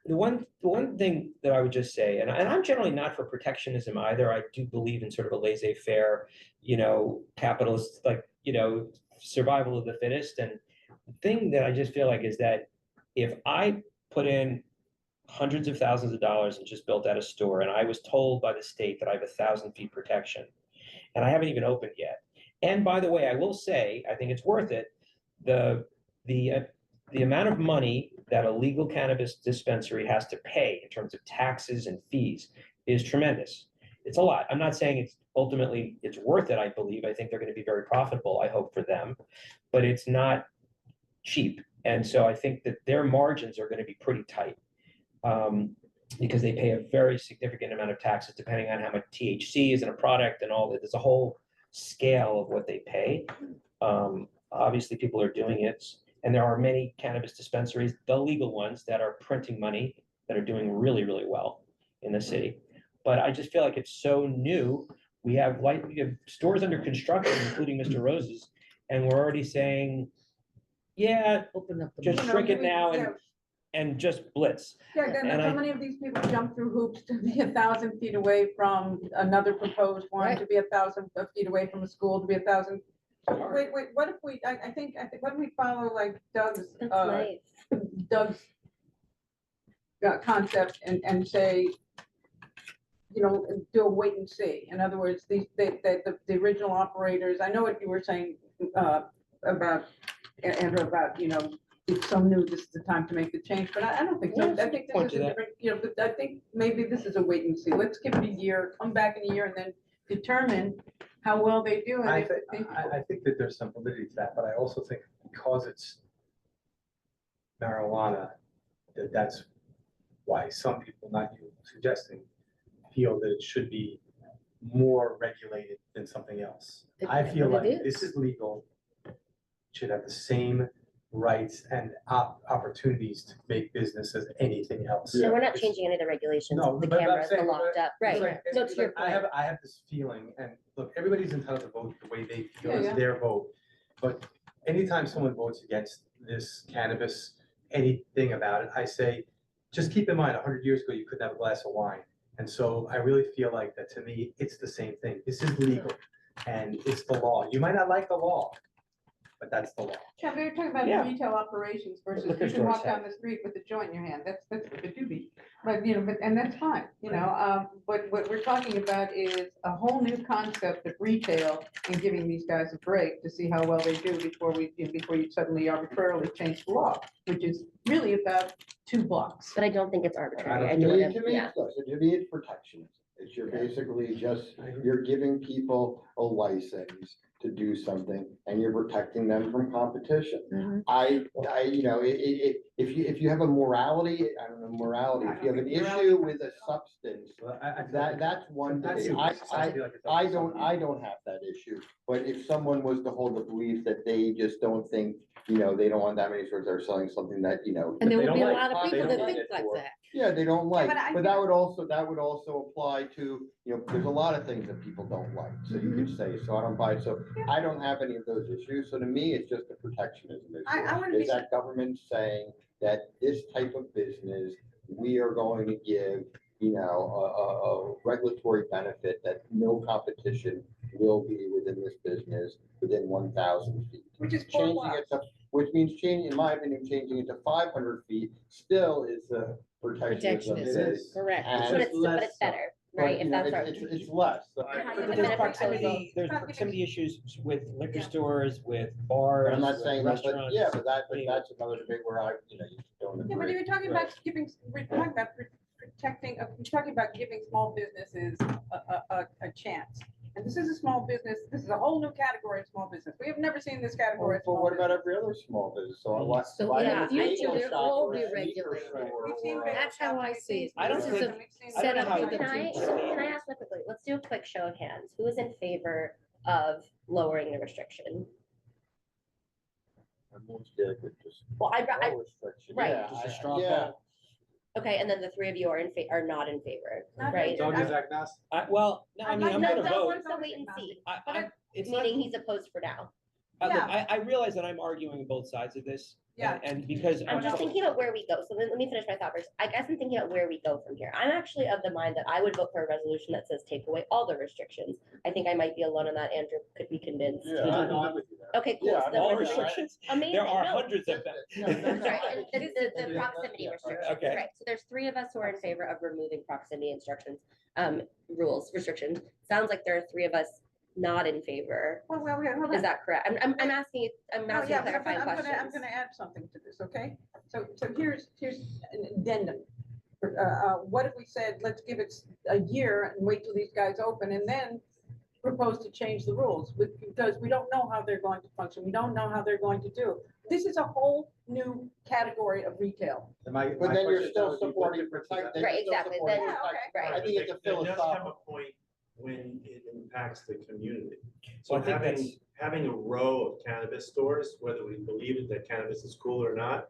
the one thing that I would just say, and I'm generally not for protectionism either. I do believe in sort of a laissez-faire, capitalist, survival of the fittest. And the thing that I just feel like is that if I put in hundreds of thousands of dollars and just built out a store, and I was told by the state that I have 1,000 feet protection, and I haven't even opened yet. And by the way, I will say, I think it's worth it. The amount of money that a legal cannabis dispensary has to pay in terms of taxes and fees is tremendous. It's a lot. I'm not saying it's worth it. I believe. I think they're going to be very profitable. I hope for them, but it's not cheap. And so I think that their margins are going to be pretty tight. Because they pay a very significant amount of taxes depending on how much THC is in a product and all that. There's a whole scale of what they pay. Obviously, people are doing it, and there are many cannabis dispensaries, the legal ones, that are printing money that are doing really, really well in the city. But I just feel like it's so new. We have stores under construction, including Mr. Rose's, and we're already saying, yeah, Open up the. just market. shrink it now and just blitz. Yeah, And how I- many of these people jump through hoops to be 1,000 feet away from another proposed one, Right. to be 1,000 feet away from a school, to be 1,000? Wait, what if we, I think, what if we follow like That's nice. Doug's concept and say, do a wait and see. In other words, the original operators, I know what you were saying about, Andrew, about, it's so new, this is the time to make the change, but I don't think so. Yeah, I think point this is to a that. different, but I think maybe this is a wait and see. Let's give it a year, come back in a year and then determine how well they do. And I if think, I think that there's some validity to that, but I also think because it's marijuana, that's why some people, not you suggesting, feel that it should be more regulated than something else. I feel But it like this is. is legal, should have the same rights and opportunities to make business as anything else. So we're not It's- changing any of the regulations, No, the but I'm cameras, the saying, locked up. It's Right. like- No, it's to your like, I have this feeling, and look, everybody's entitled to vote the way they feel Yeah, is yeah. their vote. But anytime someone votes against this cannabis, anything about it, I say, just keep in mind, 100 years ago, you couldn't have a glass of wine. And so I really feel like that, to me, it's the same thing. This is legal and it's the law. You might not like the law, but that's the law. Yeah, we were talking about Yeah. retail operations versus Liquor you can walk stores down have. the street with a joint in your hand. That's what it do be. But, and that's fine, but what we're talking about is a whole new concept of retail and giving these guys a break to see how well they do before you suddenly arbitrarily change the law, which is really about 2 blocks. But I don't think it's arbitrary. I To do me, want to to, me, yeah. it does. To me, it's protectionism. It's you're basically you're giving people a license to do something and you're protecting them from competition. Mhm. If you have a morality, I don't know, morality, if you have an issue with a substance, Well, I feel like- that's one That's debate. it. I feel like it's up to I someone. don't have that issue, but if someone was to hold the belief that they just don't think, they don't want that many stores, they're selling something that, And there they would don't be a like- lot of they people don't that like think it like for- that. yeah, they don't like, but I but that would also apply to, there's a lot of things that people don't like, so you could say, so I don't buy it, so I don't have any of those issues, so to me, it's just a protectionism I issue. wanna be- Is that government saying that this type of business, we are going to give, a regulatory benefit that no competition will be within this business within 1,000 feet. Which is 4 Changing it to, which means changing, in my opinion, changing it to 500 feet still is a protectionism. Protectionism, correct. And But it's less better, but, right? you If know, that's our. it's less. So How But you there's defend a proximity, there's proposal. proximity issues with liquor Yeah. stores, with But bars, I'm not with saying that, but restaurants. yeah, but I mean, that's another debate where I, you don't Yeah, but agree. you're talking about giving, we're talking about protecting, you're talking about giving small businesses a chance. And this is a small business, this is a whole new category of small business. We have never seen this category of But small what about business. every other small business? So why? So why in the not a future, bagel they'll shop all or a be sneaker regulated. store We've seen or a- bagel That's how shops, I we've see it. seen- I don't This is think- a we've seen- I don't know set how up you for the Can I, future. can I ask really quickly, let's do a quick show of hands. Who is in favor of lowering the restriction? I'm more scared with just Well, no restriction. right. Yeah, Just a I- straw yeah. poll. Okay, and then the three of you are are not in favor, Not right? that Doug is agnostic. Well, no, I mean, I'm No, gonna Doug vote. wants to wait and see, It's not, meaning he's opposed for now. look, Yeah. I realize that I'm arguing both sides of this. Yeah. And because. I'm just thinking about where we go. So let me finish my thought first. I guess I'm thinking about where we go from here. I'm actually of the mind that I would vote for a resolution that says take away all the restrictions. I think I might be alone on that. Andrew could be convinced. Yeah, I'm with you there. Okay, cool. Yeah, So then All we're- restrictions, Amazing. there are No, hundreds of them. That's right, and it's the Yeah, proximity yeah, restriction, okay. right, so there's three of us who are in favor of removing proximity instructions, restrictions. Sounds like there are three of us not in favor, Well, hold is on. that correct? I'm asking, I'm Oh, asking yeah, but I'm clarifying gonna, I'm questions. gonna add something to this, okay? So here's an addendum. What if we said, let's give it a year and wait till these guys open and then propose to change the rules? Because we don't know how they're going to function. We don't know how they're going to do. This is a whole new category of retail. And my But then you're question is, still Doug, what supporting difference does protect. that then Right, you're still exactly, supporting then- protect- okay, right. I think it's a There does come philosophical. a point when it impacts the community. So Well, I think having a row of cannabis stores, whether we believe it that cannabis is cool or not,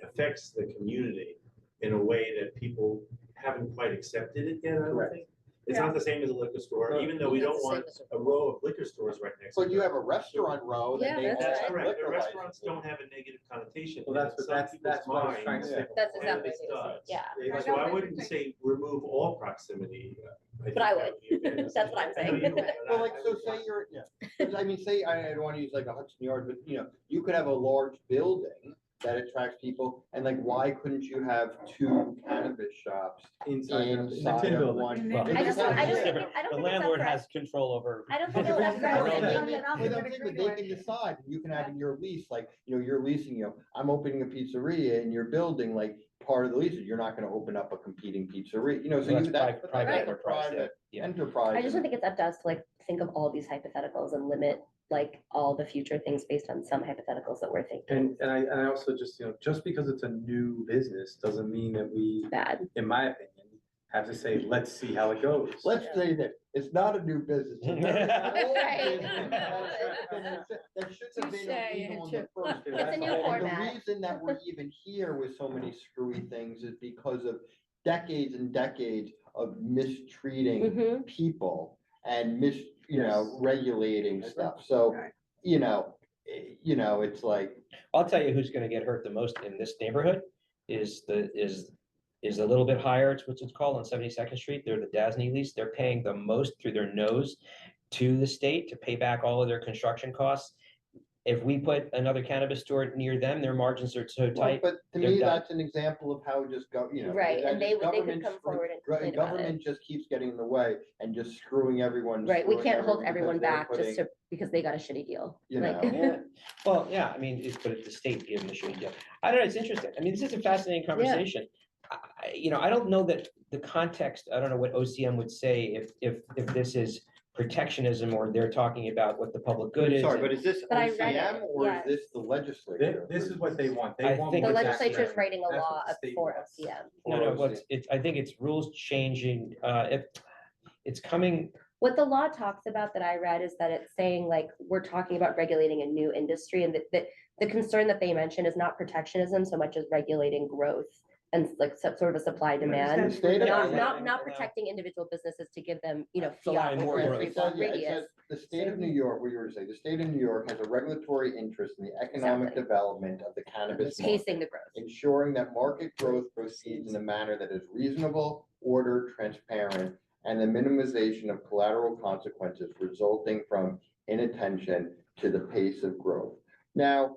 affects the community in a way that people haven't quite accepted it yet, I don't Correct. think. It's not the same as a liquor store, No. even though we Not don't the same want as a row of liquor stores right next to it. But you have a restaurant row that Yeah, they that's all That's have correct, liquor the restaurants licenses. don't have a negative connotation. Well, that's in what, some that's people's what I was trying to minds. say. That's exactly Cannabis what it is, does. yeah. I So know I what wouldn't you're say remove all proximity. But I think that would. be a bit of- That's what I'm I know saying. you would, but Well, I- like, I so would say not. you're, yeah, 'Cause I mean, say, I don't wanna use like a Hudson Yard, but you could have a large building that attracts people, and like, why couldn't you have two cannabis shops Inside the inside tin of building. one? Well, It I just don't has- think- yeah. I don't The think it's up landlord for has us. control over. I don't think Okay, it's well, up for no, us but to then make- they- I'll but give I'm it a saying green that they light. can decide, you can have in your lease, like, you're leasing, I'm opening a pizzeria in your building, like, part of the lease is you're not gonna open up a competing pizzeria, so Well, you, that's that's private a enterprise, private yeah. enterprise. I just don't think it's up to us to like think of all these hypotheticals and limit like all the future things based on some hypotheticals that we're thinking. And I also just, just because it's a new business doesn't mean that we, Bad. in my opinion, have to say, let's see how it goes. Let's say that, it's not a new business. It's very old Right. business that should have been Touche, illegal in the Andrew. first place. It's a new And format. the reason that we're even here with so many screwy things is because of decades and decades of mistreating Mhm. people and Yes. regulating stuff. So, Right. it's like, I'll tell you who's gonna get hurt the most in this neighborhood is a little bit higher, it's what it's called on 72nd Street. They're the Dasney lease. They're paying the most through their nose to the state to pay back all of their construction costs. If we put another cannabis store near them, their margins are so well, tight. but to they're me, done. that's an example of how just Right, and they could government come forward and screw- complain about it. Government just keeps getting in the way and just screwing everyone. Right, we screwing can't hold because everyone they're back just putting, to, because they got a shitty deal. You Like- know. Yeah, well, yeah, I mean, but if the state gave them the shitty deal, I don't know, it's interesting. I mean, this is a fascinating conversation. I don't know that the context, I don't know what OCM would say if this is protectionism or they're talking about what the public good is. Sorry, but is this But I read OCM it, or is yes. this the legislature? This is what they want. I They want. think The it's more legislature's taxpayer. writing a That's what law the state for wants. OCM. No, Or but is I think it's rules changing, if it's coming, What the law talks about that I read is that it's saying like, we're talking about regulating a new industry and that the concern that they mention is not protectionism so much as regulating growth and like sort of a supply The demand. state of- Not protecting individual businesses to give them, It's fiat allowing more over a growth. It 3-block says, yeah, it radius. says, the state of New York, what you were to say, the state of New York has a regulatory interest in the economic Exactly. development of the cannabis market, Pacing the growth. ensuring that market growth proceeds in a manner that is reasonable, ordered, transparent, and the minimization of collateral consequences resulting from inattention to the pace of growth. Now,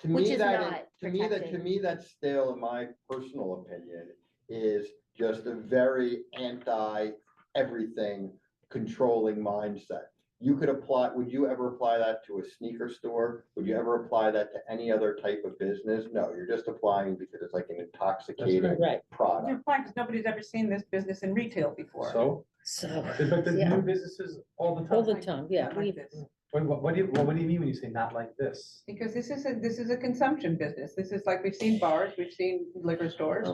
to Which me, is that, not to me, protecting. that's still, in my personal opinion, is just a very anti-everything controlling mindset. You could apply, would you ever apply that to a sneaker store? Would you ever apply that to any other type of business? No, you're just applying because it's like an intoxicating Right. product. You're fine, because nobody's ever seen this business in retail before. So, So, but there's yeah. new businesses all the all time. the time, yeah, Not we, like this. What do you mean when you say not like this? Because this is a consumption business. This is like, we've seen bars, we've seen liquor stores.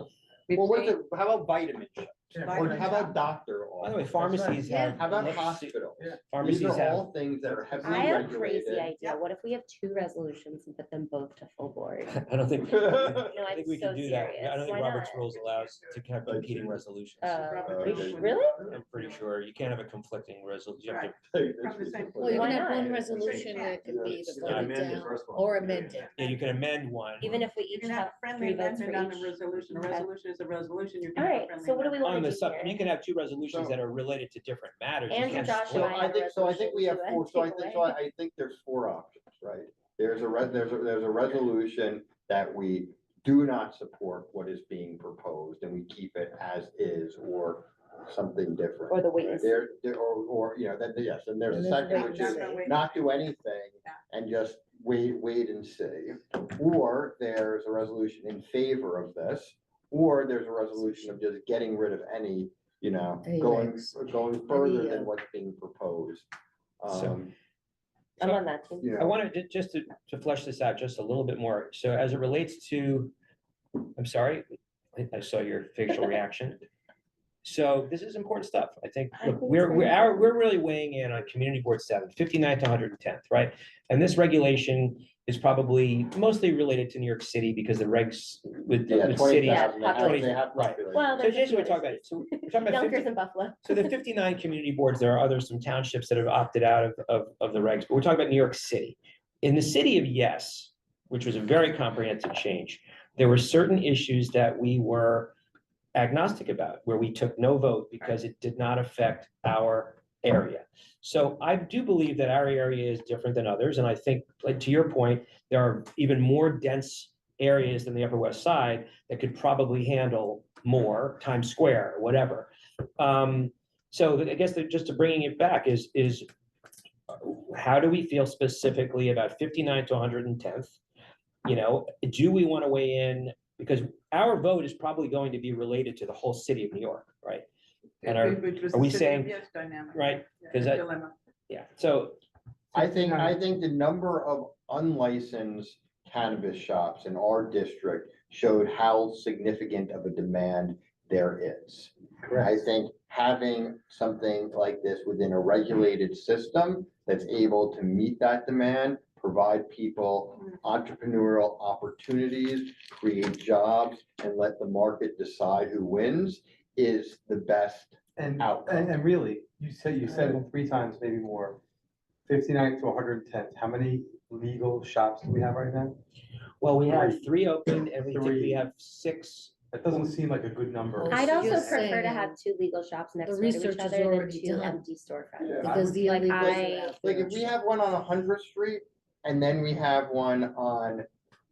we've Well, what's seen- it, how about vitamin shops? Yeah, Or vitamin how about shop. doctor By the way, offices? pharmacies have. How about next- hospitals? Yeah. These Pharmacies are have. all things that are heavily I have a regulated. crazy idea. Yep. What if we have 2 resolutions and put them both to full board? I don't think. No, I I'm think we so can do that. I serious. don't think Why Robert's not? rules allows to have competing resolutions. Okay. Really? I'm pretty sure you can't have a conflicting resolution. You have to, From the same- well, you Why can have one not? resolution that could be Yeah, either voted amend the down first one. or amended. yeah, you can amend one. Even if we You each can have have a friendly 3 votes for amendment on a each? resolution. A Okay. resolution is a resolution. You can All have a right, friendly so what do we amendment. want On to the do sub, here? and you can have two resolutions Oh. that are related to different matters. You Andrew, can't Josh, split. and Well, I think we have resolution four, to so I take think, away. I think there's 4 options, right? There's a resolution that we do not support what is being proposed and we keep it as is or something different. Or the wait and see. Or, you know, then, yes, and there's a And there's second, wait which and is see. not do anything Yeah. and just wait and see. Or there's a resolution in favor of this, or there's a resolution of just getting rid of any, you know, Any going regs. further Any, than what's being proposed. So- I'm on that team. You I know, wanted to, just to flesh this out just a little bit more. So as it relates to, I'm sorry, I saw your facial reaction. So this is important stuff. I think, I look, think we're, it's we're, very our, we're really weighing in on Community Board 7, 59th to 110th, right? And this regulation is probably mostly related to New York City because the regs with yeah, cities. 20,000, they have, population. they have Right. population. Well, So there's Jason, we're a few talking other about, so we're talking about Yonkers 50, and Buffalo. so the 59 community boards, there are others, some townships that have opted out of the regs, but we're talking about New York City. In the city of Yes, which was a very comprehensive change, there were certain issues that we were agnostic about, where we took no vote because it did not affect our area. So I do believe that our area is different than others, and I think, like to your point, there are even more dense areas than the Upper West Side that could probably handle more, Times Square, whatever. So I guess that just to bringing it back is how do we feel specifically about 59 to 110th? You know, do we want to weigh in? Because our vote is probably going to be related to the whole city of New York, right? And Which was are the we city of saying- yes dynamic. right? Yeah, 'Cause that- dilemma. Yeah, so I think the number of unlicensed cannabis shops in our district showed how significant of a demand there is. I think having something like this within a regulated system that's able to meet that demand, provide people entrepreneurial opportunities, create jobs, and let the market decide who wins is the best And, outcome. and really, you said it 3 times, maybe more. 59 to 110, how many legal shops do we have right now? well, we have 3 open and we think we 3. have 6. That doesn't seem like a good number. Well, I'd so also you're prefer to saying have 2 legal shops next the door to each research is other than already 2 done. empty storefronts. Yeah. Because the Like, illegals I- are out Like there. if we have one on 100th Street and then we have one on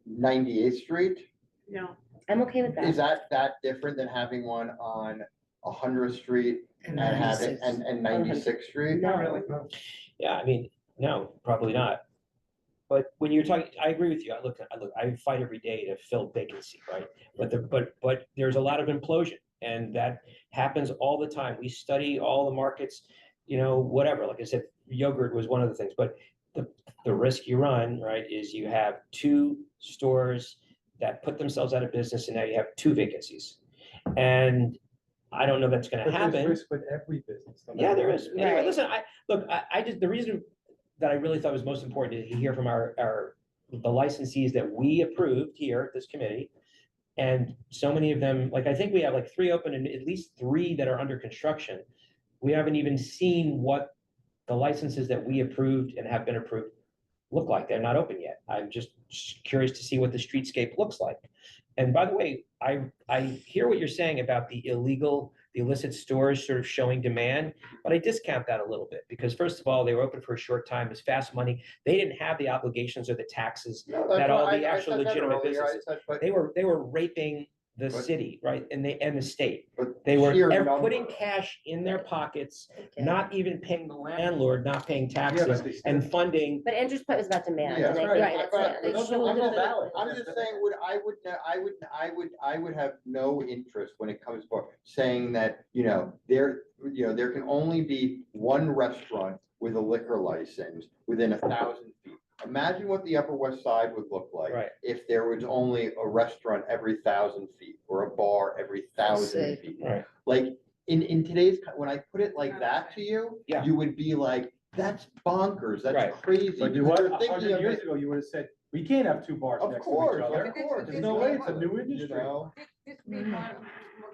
98th Street, No, I'm okay with is that. that different than having one on 100th Street And and having, 96. and 96th Street? not really. Yeah, I mean, no, probably not. But when you're talking, I agree with you. I fight every day to fill vacancy, right? But there's a lot of implosion and that happens all the time. We study all the markets, you know, whatever. Like I said, yogurt was one of the things, but the risk you run, right, is you have 2 stores that put themselves out of business and now you have 2 vacancies. And I don't know that's gonna But there's happen. risk with every business. no Yeah, matter there what is. it Anyway, Right. listen, I just, the reason that I really thought was most important to hear from the licensees that we approved here at this committee. And so many of them, like, I think we have like 3 open and at least 3 that are under construction. We haven't even seen what the licenses that we approved and have been approved look like. They're not open yet. I'm just curious to see what the streetscape looks like. And by the way, I hear what you're saying about the illegal the illicit stores sort of showing demand, but I discount that a little bit because first of all, they were open for a short time, it's fast money. They didn't have the obligations or the taxes that all the actual legitimate businesses. They were raping the But- city, right, and the state. But They were sheer putting number. cash in their pockets, Okay. not even paying the landlord, not paying taxes, they still- and funding. But Andrew's point was about demand, Yeah, and I right. think Right, that's, but- yeah. They showed that- I'm just saying, I would have no interest when it comes to saying that, there can only be one restaurant with a liquor license within 1,000 feet. Imagine what the Upper West Side would look like Right. if there was only a restaurant every 1,000 feet or a bar every 1,000 see. feet. Right. Like, in today's, when I put it like that to you, Yeah. you would be like, that's bonkers, Right. that's crazy. But you because what, they're thinking 100 of years it- ago, you would have said, we can't have two bars Of next to course, each other. of course. There's no way, it's a new industry. This be more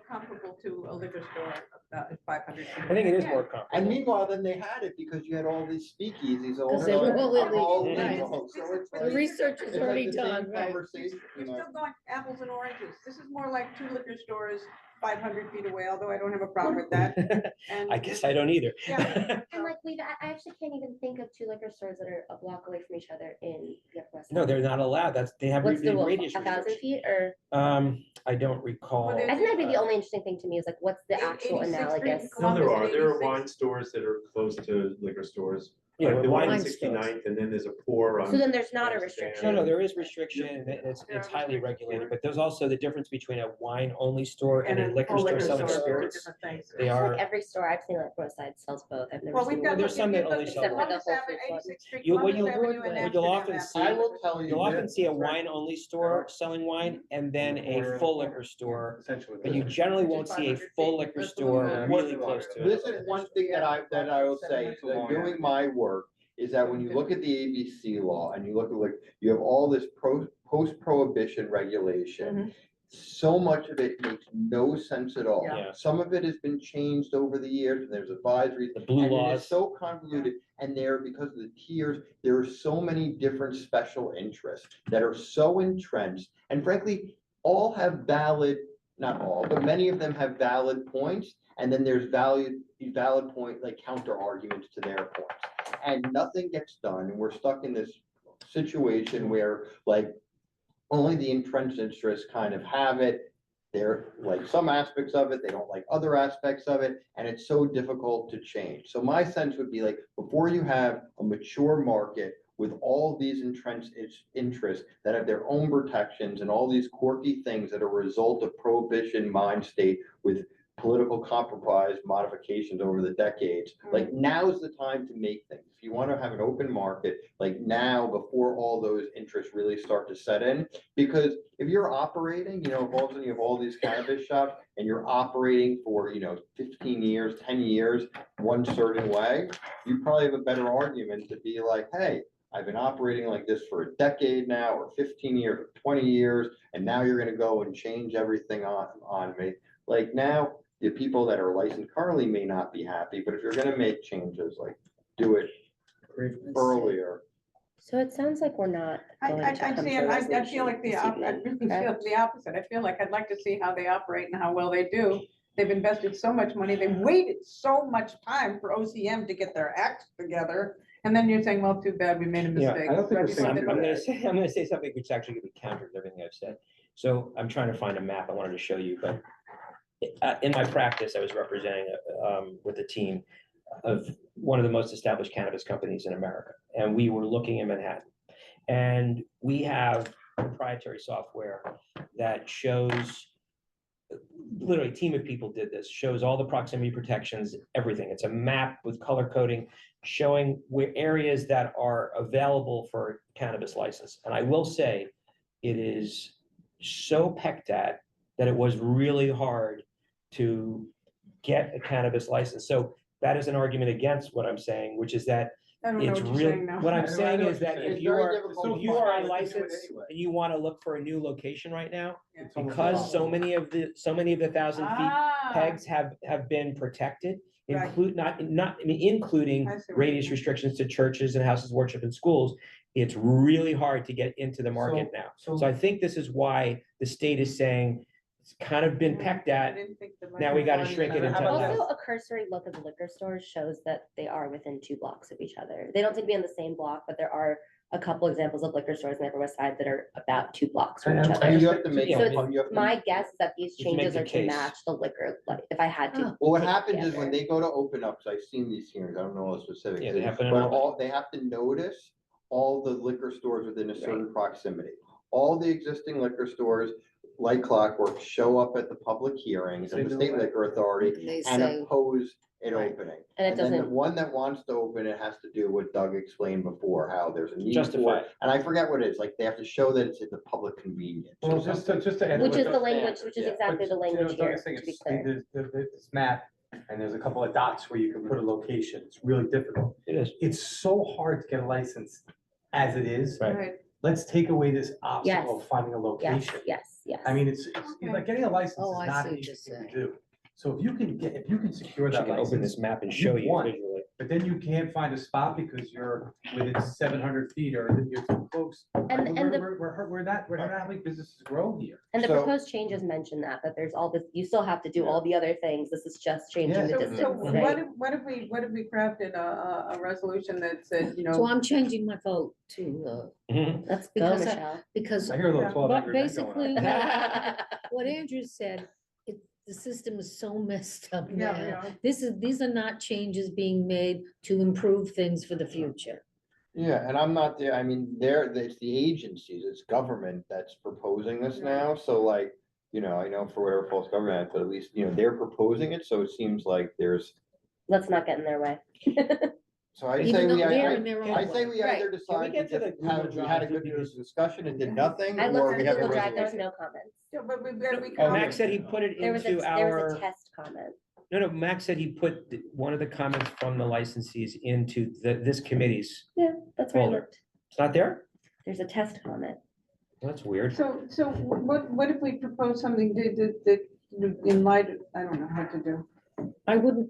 comparable to a liquor store about 500. I think it is more And comparable. meanwhile, then they had it because you had all these speakeasies. 'Cause they were all illegal, right. illegal. So it's The like- research is it's like already the same done, right? conversation, You're still going apples and oranges. This is more like two liquor stores 500 feet away, although I don't have a problem with that. And I guess I don't either. Yeah. And like I actually can't even think of two liquor stores that are a block away from each other in the Upper West Side. No, they're not allowed. They have What's the rule, radius 1,000 restrictions. feet, or, I don't recall. Well, I think that'd be the only interesting thing to me is like, what's the actual 86th Street in analogous? No, there Columbus are. at There are 86. wine stores that are close to liquor stores. Yeah, Like the one wine on stores. 69th, and then there's a pour on. So then there's not a Amsterdam. restriction. No, there is restriction, and it's highly regulated, but there's also the difference between a wine-only store and a liquor full store selling store, spirits. different things. They I feel are, like every store I've seen on the West Side sells both. I've never Well, seen we've got. one. There's some that only Except for the Columbus Whole Avenue, Foods one. 86th Street, You- what Columbus you'll- Avenue in what you'll often Amsterdam, I see- will tell you. you'll often this. see a wine-only store selling wine and then a full liquor store, Essentially. but you generally Which is won't see a 500 full feet. liquor That's store what we- really close to This it. is one thing that I will say, so doing my work, is that when you look at the ABC law and you look at, like, you have all this post-prohibition regulation. So much of it makes no sense at all. Yeah. Some of it has been changed over the years, and there's advisories. The blue And it is laws. so convoluted, and there, because of the tiers, there are so many different special interests that are so entrenched, and frankly, all have valid, not all, but many of them have valid points, and then there's valid point, like counter arguments to their points. And nothing gets done, and we're stuck in this situation where, like, only the entrenched interests kind of have it. They're like some aspects of it, they don't like other aspects of it, and it's so difficult to change. So my sense would be like, before you have a mature market with all these entrenched interests that have their own protections and all these quirky things that are a result of prohibition mind state with political compromise modifications over the decades, like now's the time to make things. If you want to have an open market, like now, before all those interests really start to set in, because if you're operating, if all of a sudden you have all these cannabis shops and you're operating for, 15 years, 10 years, one certain way, you probably have a better argument to be like, hey, I've been operating like this for a decade now, or 15 years, or 20 years, and now you're gonna go and change everything on me. Like now, the people that are licensed currently may not be happy, but if you're gonna make changes, like, do it earlier. So it sounds like we're not going to come to a I resolution feel like this I evening, really feel correct? the opposite. I feel like I'd like to see how they operate and how well they do. They've invested so much money. They waited so much time for OCM to get their act together. And then you're saying, well, too bad, we made a Yeah, mistake. I don't think we're Ready saying for I'm the- gonna say something which actually could be counter to everything I've said. So I'm trying to find a map I wanted to show you, but in my practice, I was representing with a team of one of the most established cannabis companies in America, and we were looking in Manhattan. And we have proprietary software that shows, literally a team of people did this, shows all the proximity protections, everything. It's a map with color coding showing where areas that are available for cannabis license. And I will say, it is so pecked at that it was really hard to get a cannabis license. So that is an argument against what I'm saying, which is that I don't know it's what you're real, saying now. what I I'm know saying what is you're that saying. if It's you very are, difficult if you are to do it licensed anyway. and you want to look for a new location right now, It's almost because so impossible. many of the 1,000 feet Ah, pegs have been protected, Right. including I see what radius you mean. restrictions to churches and houses of worship and schools. It's really hard to get into the market now. So I think this is why the state is saying, it's kind of been pecked I at. didn't think there might Now be we gotta one shrink it even. into How about less. this? Also, a cursory look at the liquor stores shows that they are within 2 blocks of each other. They don't seem to be on the same block, but there are a couple examples of liquor stores in the Upper West Side that are about 2 blocks from each And- other. And you have to make, Yeah, So a- it's- you have to My guess is that these You can make changes the are to case. match the liquor, like, if I had to. Oh. Well, what take a happens is when gander. they go to open up, because I've seen these hearings, I don't know all the specifics. Yeah, they happen in But Albany. they have to notice all the liquor stores within a certain proximity. All the existing liquor stores, like clockwork, show up at the public hearings of the Say no state way. liquor authority They and say, oppose it Right. opening. And it then the doesn't, one that wants to open it has to do what Doug explained before, how there's a need for Justify it. it. And I forget what it is, like they have to show that it's in the public convenience. or Well, just to add. which what is the Doug's language, saying, which is Yeah. exactly the But, you know, language Doug here, is saying to be it's- clear. there's this map, and there's a couple of dots where you can put a location. It's really difficult. It is. It's so hard to get a license as it is. Right. Right. Let's take away this obstacle of Yes. finding a Yes, location. yes. I mean, it's Okay. like getting a license Oh, is I not see an what easy you're thing to saying. do. So if you can secure She that can open this license, map and you show you want- visually. but then you can't find a spot because you're within 700 feet or you're too close. And the- We're not having businesses grow here. And the So- proposed changes mention that there's all this, you still have to do all the other things. This is just changing Yeah. the So distance, what right? if we crafted a resolution that said, you so know, I'm changing my vote to, Mhm. Let's go, because Michelle. because I hear a little Yeah. 12 But angry men going basically, on. what Andrew said, the system is so messed up yeah, now. yeah. These are not changes being made to improve things for the future. Yeah, and I'm not there, I mean, it's the agencies, it's government that's proposing this now, so like, you know, I know for whatever false government, but at least, you know, they're proposing it, so it seems like there's, Let's not get in their way. so I Even say though we, they're in their own I say way. we either decide get to to just the have, Google we had a Drive good because- discussion and did nothing, I or looked at we the have a Google Drive, there's resolution. no comments. Yeah, but we Oh, can. Max said he put it There was into a our, test comment. no, Max said he put one of the comments from the licensees into this committee's Yeah, that's where I folder. looked. It's not there? There's a test comment. That's weird. So what if we propose something that in light, I don't know how to do.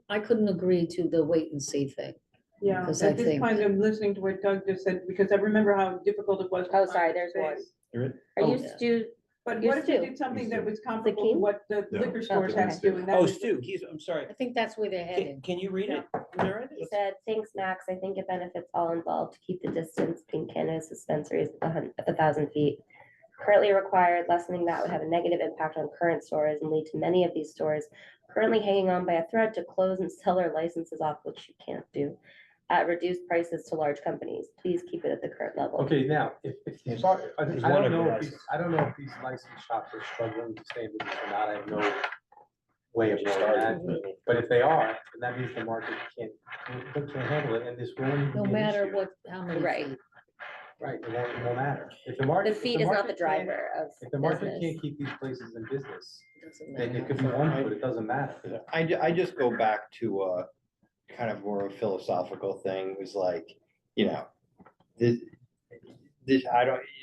I couldn't agree to the wait and see thing. Yeah, Because I at this think- point, I'm listening to what Doug just said, because I remember how difficult it was. to Oh, find sorry, the there's one. space. Are Oh, you yeah. Stu? But You're what if we Stu. did something that was The comparable to king? what the No. liquor stores Okay. have to do? And that Oh, is- Stu, I'm sorry. I think that's where they're Can, heading. can you read it, Miranda? He said, thanks, Max. I think it benefits all involved to keep the distance between cannabis dispensaries at the 1,000 feet. Currently required, lessening that would have a negative impact on current stores and lead to many of these stores currently hanging on by a thread to close and sell their licenses off, which you can't do, at reduced prices to large companies. Please keep it at the current level. Okay, now, if, There's I one don't of know your if these, I don't know if these licensed shops are struggling to stay in business or not, I have no way of knowing that. But if they are, then that means the market can't handle it, and this won't No be an matter issue. what, how many Right. feet. Right, it won't matter. If the market. The if feet is not the market can't- driver of If the market business. can't keep these places in business, Doesn't then matter. it could be one, but it doesn't matter. I just go back to, kind of more of a philosophical thing, was like, you know, this, it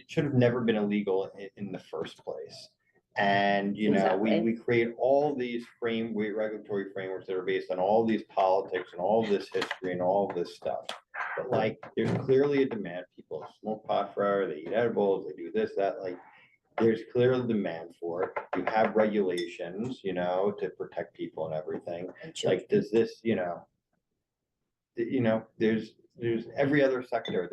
should have never been illegal in the first place. And, you know, Exactly. we create all these regulatory frameworks that are based on all these politics and all this history and all this stuff. But like, there's clearly a demand, people smoke pot forever, they eat edibles, they do this, that, like, there's clearly demand for it. You have regulations, you know, to protect people and everything. And children. Like, does this, you know, there's every other sector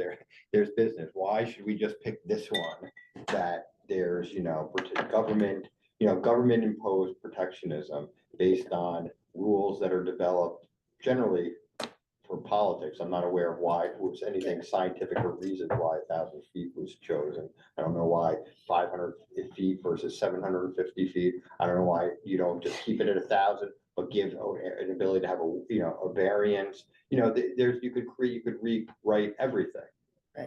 there's business. Why should we just pick this one that there's, you know, government imposed protectionism based on rules that are developed generally for politics? I'm not aware of why it was anything scientific or reason why 1,000 feet was chosen. I don't know why 500 feet versus 750 feet. I don't know why you don't just keep it at 1,000, but give an ability to have a variance. You know, you could rewrite everything.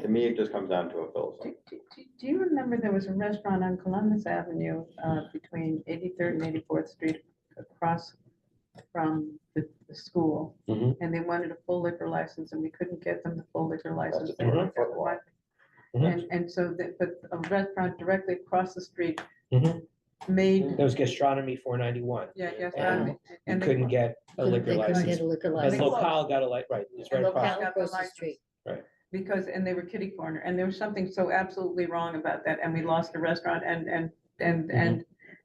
To me, it just comes down to a philosophy. Do you remember there was a restaurant on Columbus Avenue between 83rd and 84th Street across from the school? Mhm. And they wanted a full liquor license and we couldn't get them the full liquor license. a They were- foot long. And so, but a restaurant directly across the street Mhm. made, There was gastronomy 491. yeah, yes. And you and they- couldn't get a liquor They couldn't get license. a liquor And license. locale got a right, it's right And across. locale got the Across the license. street. Because, and they were kitty corner, and there was something so absolutely wrong about that, and we lost the restaurant, and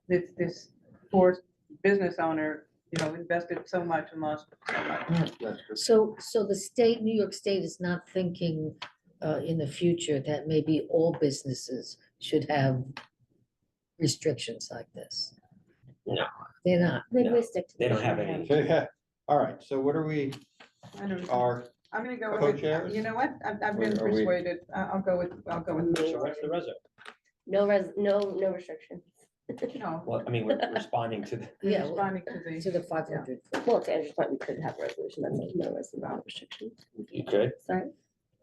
this, poor business owner, invested so much and lost so much. So the state, New York State is not thinking in the future that maybe all businesses should have restrictions like this? No. They're not. Maybe No, we stick to. they the don't have one we any. So, yeah, all right, so what are we, I don't know. are, I'm gonna go with, Co-chairs? you know what, I've been Or are we- persuaded, I'll go with. So what's the reso? No restrictions. No, Well, I mean, we're responding to the, Yeah, responding to the 500. Well, to Andrew's point, we could have a resolution that says no restrictions. you could. Sorry.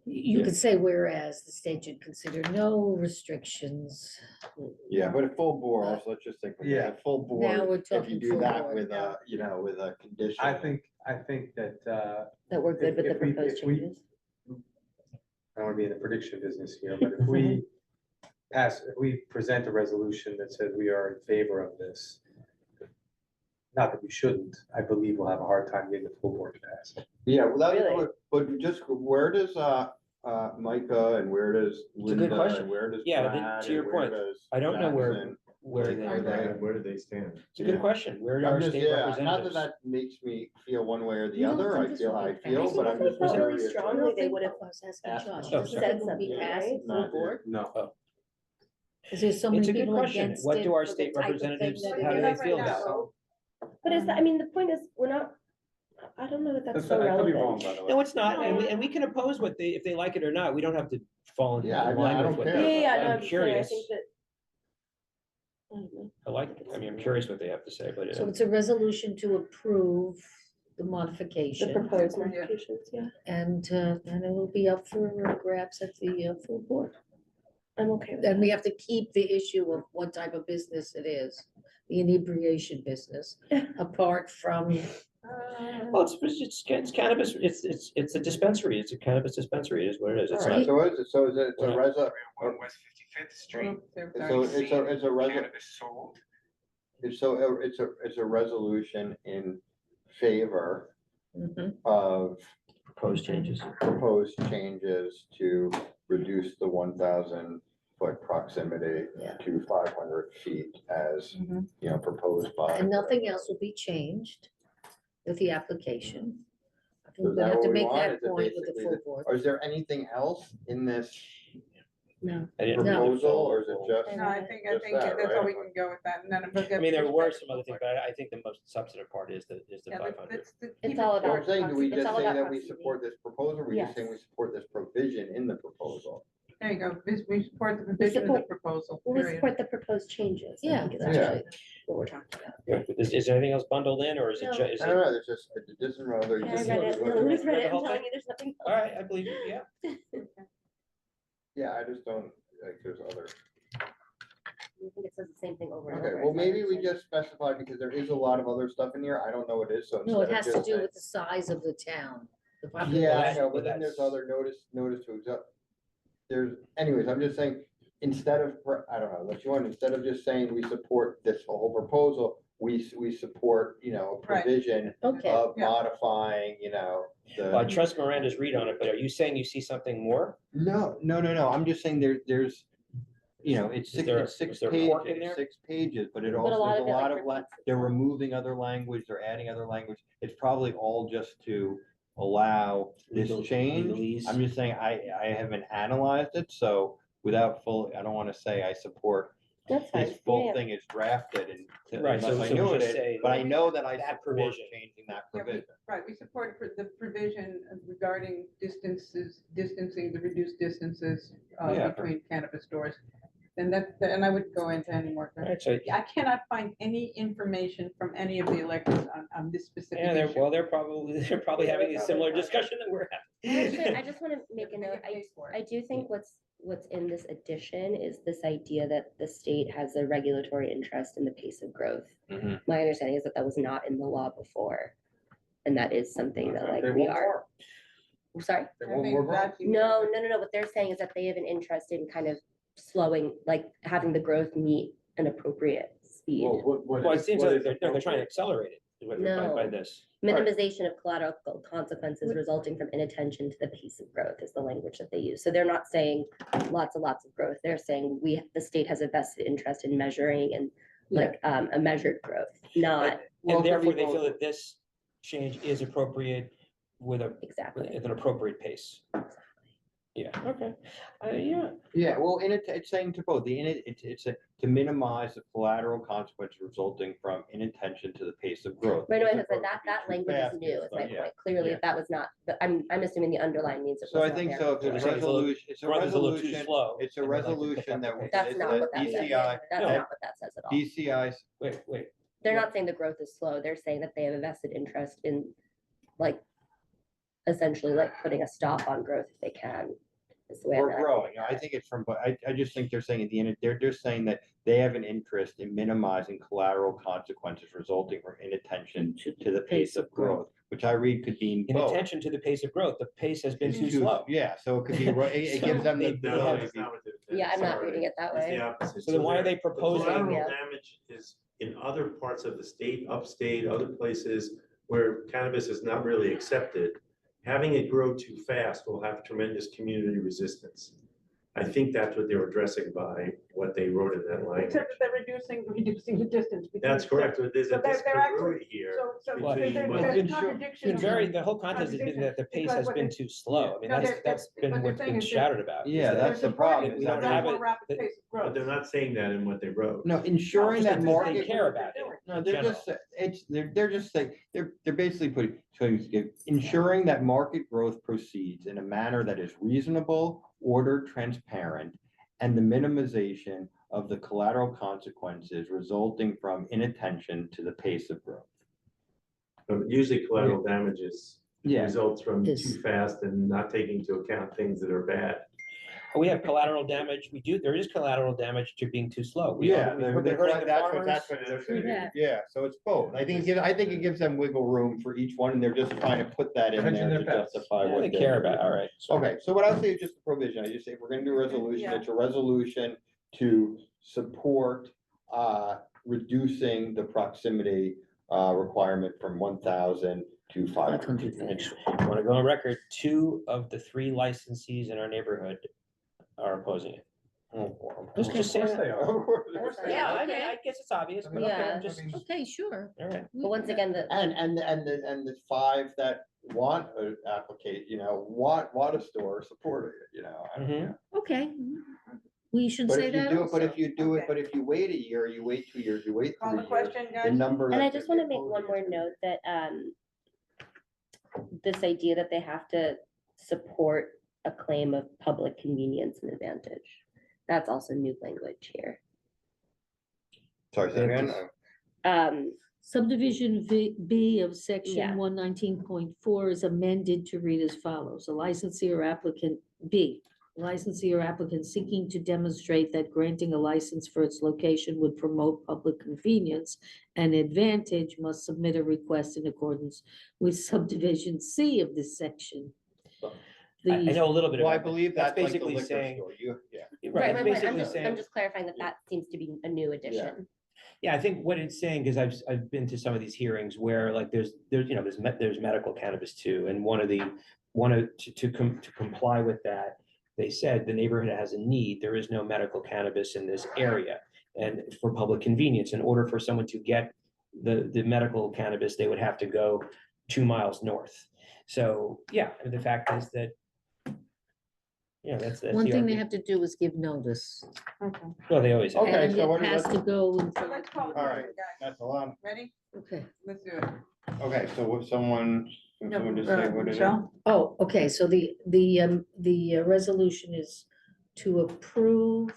You could say whereas the state should consider no restrictions. yeah, but a full board, also, let's just think, Yeah. a full Now we're board, if you talking do full that board, with yeah. a, with a condition. I think that, That we're good with the If we- proposed if we- changes. I don't wanna be in the prediction business here, but if we if we present a resolution that says we are in favor of this, not that we shouldn't, I believe we'll have a hard time getting the full board to pass. Yeah, well, Really? but just, where does, Micah and where does a good Linda question. and where does Yeah, Brad to your and where point, does I don't know where Jackson- they, Where do they stand? it's a good question. Where do I'm our just, state yeah, not that representatives? that makes me feel one way or the No, other, I'm I just feel how I wondering. feel, but I'm just. I felt really curious. strongly they would have I was asking asked Josh, them. does Oh, it said have to be something, passed right? full board? No. Is there so many It's a good people question. against it? What do our for the state type of thing representatives, that how it do is? they feel Right about it? now. But is that, I mean, the point is, we're not, I don't know that that's so I could be wrong, relevant. by the way. No, it's not, and we can oppose what they, if they like it or not, we don't have to fall into Yeah, I line don't with what care. they. Yeah, no, I'm I'm just saying, I curious, think that. I don't know. I like, I mean, I'm curious what they have to say, but. So it's a resolution to approve the The modification. proposed Yeah. modifications, yeah, And it will be up for grabs at the full board. I'm okay with Then that. we have to keep the issue of what type of business it is, the inebriation business, apart from, Well, it's cannabis, it's a dispensary, it's a cannabis dispensary, is what it is, it's All right, not. so is it, it's a Well, resa, on West 55th Street. so it's a resa, Cannabis sold. it's a resolution in favor Mhm. of Proposed changes. proposed changes to reduce the 1,000 foot proximity Yeah. to 500 feet as, Mhm. proposed by. and nothing else will be changed with the application. I think So we're is gonna that have what to we make want? that Is it point with the basically full the- board. Or is there anything else in this No. I didn't- proposal, or is it just? No, I think Just that, that's all right? we can go with that, and then. we'll I get mean, there were some pushback. other things, but I think the most substantive part is the Yeah, 500. It's all So about- I'm saying, do we It's just all say about that we proximity. support this proposal, or we just saying we Yes. support this provision in the proposal? There you go, we support the provision of the support- proposal, Well, we period. support the proposed changes. I Yeah, think is that's Yeah. right. what we're talking about. Is there anything else bundled in, or is it, No. is I it? don't know, there's just, it doesn't know, there's Yeah, I just. read it, Read no, Louise read the it, I'm whole telling thing? you, there's nothing. All right, I believe you, yeah. Yeah, I just don't, like, there's other. I think it says the same thing over and over. Okay, well, It's not maybe we the same. just specify, because there is a lot of other stuff in here, I don't know what it is, so. No, it instead of has to just do saying- with the size of the town. the Yeah, population. I know, Well, but then there's that's- other notice to exist. There's, anyways, I'm just saying, instead of, I don't know, unless you want, instead of just saying we support this whole proposal, we support, a Right. provision Okay, of Yeah. modifying, Well, I the. trust Miranda's read on it, but are you saying you see something more? No, I'm just saying there's, it's Is there- six is there pages, pork in there? 6 pages, but it But a also, lot there's of a it, like, lot of, repeats they're itself. removing other language, they're adding other language. It's probably all just to allow this change. Legalese. I'm just saying, I haven't analyzed it, so without full, I don't wanna say I support That's fine. this full Yeah, yeah. thing is drafted and. Right, so- unless I so knew just it, say but I know that I that support provision. changing that Yeah, we- provision. Right, we support the provision regarding distancing, the reduced distances Yeah. between cannabis stores. And and I wouldn't go into any more. All right, so, I cannot find any information from any of the electors on this specific yeah, they're, issue. well, they're probably having a similar discussion that we're Actually, I having. just want to make a note. Pays for it. I do think what's in this addition is this idea that the state has a regulatory interest in the pace of growth. Mhm. My understanding is that that was not in the law before. And that is something that like They we want are. I'm sorry? They I want think more growth. that you- No. What they're saying is that they have an interest in kind of slowing, like having the growth meet an appropriate speed. Well, it seems like they're trying to accelerate it by No. this. Minimization of collateral consequences resulting from inattention to the pace of growth is the language that they use. So they're not saying lots of growth. They're saying the state has a vested interest in measuring and like, a measured growth, not Well, And it could therefore, be they feel both. that this change is appropriate with exactly. at an appropriate pace. Yeah, okay, yeah. Yeah, well, it's saying to both, to minimize the collateral consequences resulting from inattention to the pace of growth. Right, no, As I said opposed that, to be that too language fast, is new, is my yeah. point. Clearly, yeah. if that was not, but I'm assuming the underlying means it So was I not think there so, if before. it's You're saying it's a little- resolution, it's a growth is a little too resolution, slow, it's a and they'd like to pick resolution up the that pace. That's not what that says. DCI, That's No. not what that says at all. DCI, Wait, They're not saying the growth is slow. They're saying that they have a vested interest in, like, essentially like putting a stop on growth if they can. Is the way I'm we're reading growing, that. I think it's from, but I just think they're saying at the end, they're just saying that they have an interest in minimizing collateral consequences resulting from inattention to the pace of growth, which I read could mean both. inattention to the pace of growth, the pace has been It's too slow. Yeah, so it could be, it gives them the They No, have- ability to that's be. not what they're- Yeah, I'm not sorry. reading it that It's way. the opposite. So then why are they the proposing- Collateral Yeah. damage is in other parts of the state, upstate, other places where cannabis is not really accepted. Having it grow too fast will have tremendous community resistance. I think that's what they were addressing by what they wrote in that language. Except that they're reducing the distance. between That's the correct, steps. but there's So a they're actually- discongruity here. So Well, between there's what- there's contradiction. Been very, the whole contest has been that the pace Because has what been they- too slow. I mean, No, that's they're- been but the what's thing been is that- shouted about. is Yeah, that- that's the problem. We is don't that- have More it- rapid that- pace of But growth. they're not saying that in what they wrote. No, ensuring just that that they market. care about it. No, in they're general. just, they're just saying, they're basically ensuring that market growth proceeds in a manner that is reasonable, ordered, transparent, and the minimization of the collateral consequences resulting from inattention to the pace of growth. But usually collateral damages Yeah, results from Is- too fast and not taking into account things that are bad. We have collateral damage, there is collateral damage to being too slow. yeah, We're hurting the that's farmers. what, Yeah. yeah, so it's both. I think it gives them wiggle room for each one, and they're just trying to put that in Hedging there their to bets. justify Yeah, what they care about, all right. so- Okay, so what I'll say is just a provision, I just say, if we're gonna do a resolution, Yeah. it's a resolution to support, reducing the proximity, requirement from 1,000 to 500 feet. I want to go on record, 2 of the 3 licensees in our neighborhood are opposing it. Okay. Just saying that. Yeah, Yeah, I mean, I guess it's obvious, but okay, Yeah. just, Okay, sure. all right. But once again, the, And the 5 that want a applicate, want a store supporting it, I don't know. Okay, we should But say if you that do it, but also. if you do it, Okay. but if you wait a year, you wait 2 years, you wait Call 3 the years, question, the guys. number. and I that just they're want to make one opposing more is gonna- note that, this idea that they have to support a claim of public convenience and advantage. That's also new language here. Sorry, say again? Subdivision B of Yeah. section 119.4 is amended to read as follows. A licensee or applicant, B, licensee or applicant seeking to demonstrate that granting a license for its location would promote public convenience and advantage must submit a request in accordance with subdivision C of this section. I know a little bit Well, I about that. believe That's that's like the basically liquor saying, store, yeah. right, Right, it's my point, basically I'm saying, just clarifying that that seems to be a new addition. yeah, I think what it's saying, because I've been to some of these hearings where like there's medical cannabis too, and to comply with that, they said the neighborhood has a need, there is no medical cannabis in this area. And for public convenience, in order for someone to get the medical cannabis, they would have to go 2 miles north. So, yeah, the fact is that, that's. One the thing they argument. have to do is give notice. Okay. Well, they always have. Okay, And so what it do has let's- to go in. So let's call the All right. question, guys. That's a lot. Ready? Okay. Let's do it. Okay, so if someone just say what it is? Michele? Oh, okay, so the resolution is to approve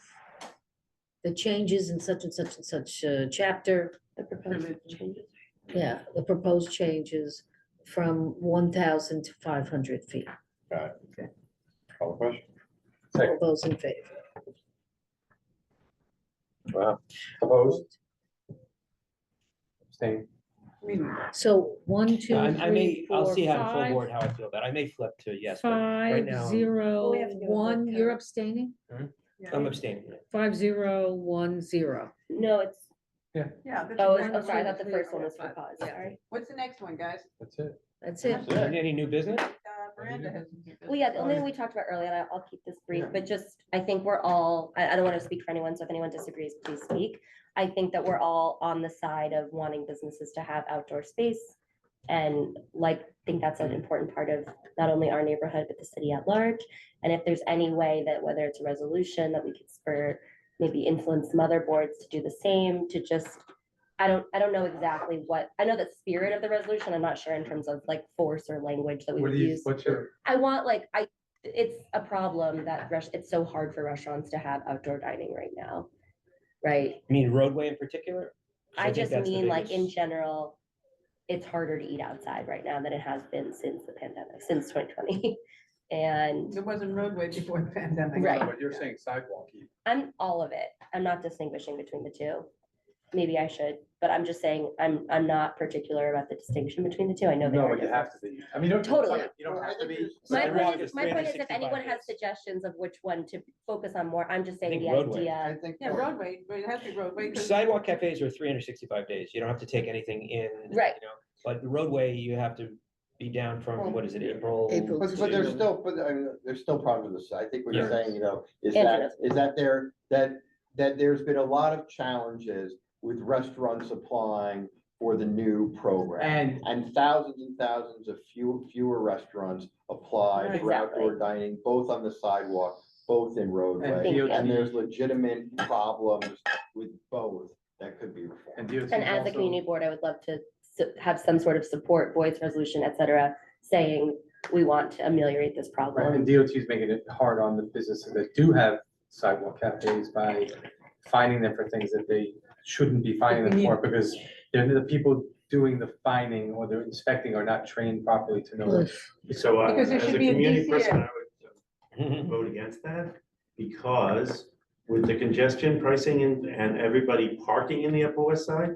the changes in such and such and such chapter, The proposed changes. yeah, the proposed changes from 1,000 to 500 feet. Got it. Okay. Call the question. All those in favor? Wow. Opposed? Abstain. I mean, So 1, 2, I 3, may, I'll 4, see how the full 5, board, how I feel about it. I may flip to yes, but right 5, now, 0, we have to do a vote 1, count. you're abstaining? yeah. I'm abstaining. 5, 0, 1, 0. No, it's, Yeah. that's oh, exactly sorry, I what thought the it first is. one was Yeah. for pause, Yeah. sorry. What's the next one, guys? That's it. That's it. That's it. Any new business? Miranda has. Well, yeah, the only thing we talked about earlier, and I'll keep this brief, but just, I think we're all, I don't want to speak for anyone, so if anyone disagrees, please speak. I think that we're all on the side of wanting businesses to have outdoor space. And like, I think that's an important part of not only our neighborhood, but the city at large. And if there's any way that, whether it's a resolution that we could spur, maybe influence some other boards to do the same, to just, I don't know exactly what, I know the spirit of the resolution, I'm not sure in terms of like force or language that we What would do you, use. what's your, I want like, it's a problem that it's so hard for restaurants to have outdoor dining right now, right? You mean roadway in particular? 'Cause I think just that's the mean like in biggest- general, it's harder to eat outside right now than it has been since the pandemic, since 2020. And It wasn't roadway before the pandemic. Right. but you're saying sidewalk. I'm all of it. I'm not distinguishing between the two. Maybe I should, but I'm just saying, I'm not particular about the distinction between the two. I know they No, are but you different. have to be. I mean, you don't, Totally. you don't have to be. My Sidewalk point is is, if 365 anyone has days. suggestions of which one to focus on more, I'm just saying think the roadway. I idea. think. Yeah, roadway, but it has to be roadway. 'cause- Sidewalk cafes are 365 days. You don't have to take anything in. Right. You know, but the roadway, you have to be down from, what is it, April? April. But there's still, I mean, there's still problems with this. I think what you're Yeah. saying, you know, Andrew is that there, that there's been a lot of challenges with restaurants applying for the new program. And thousands of fewer restaurants apply for outdoor dining, both on the sidewalk, both in roadway. Thank you. And there's legitimate problems with both that could be reformed. And DOT And as a also- community board, I would love to have some sort of support, voice resolution, et cetera, saying we want to ameliorate this Right, problem. and DOT is making it hard on the businesses that do have sidewalk cafes by fining them for things that they shouldn't be fining them for, because they're the people doing the fining or the inspecting are not trained properly to know. So Because there as should a be a community DCA. person, I would vote against that, because with the congestion pricing and everybody parking in the Upper West Side,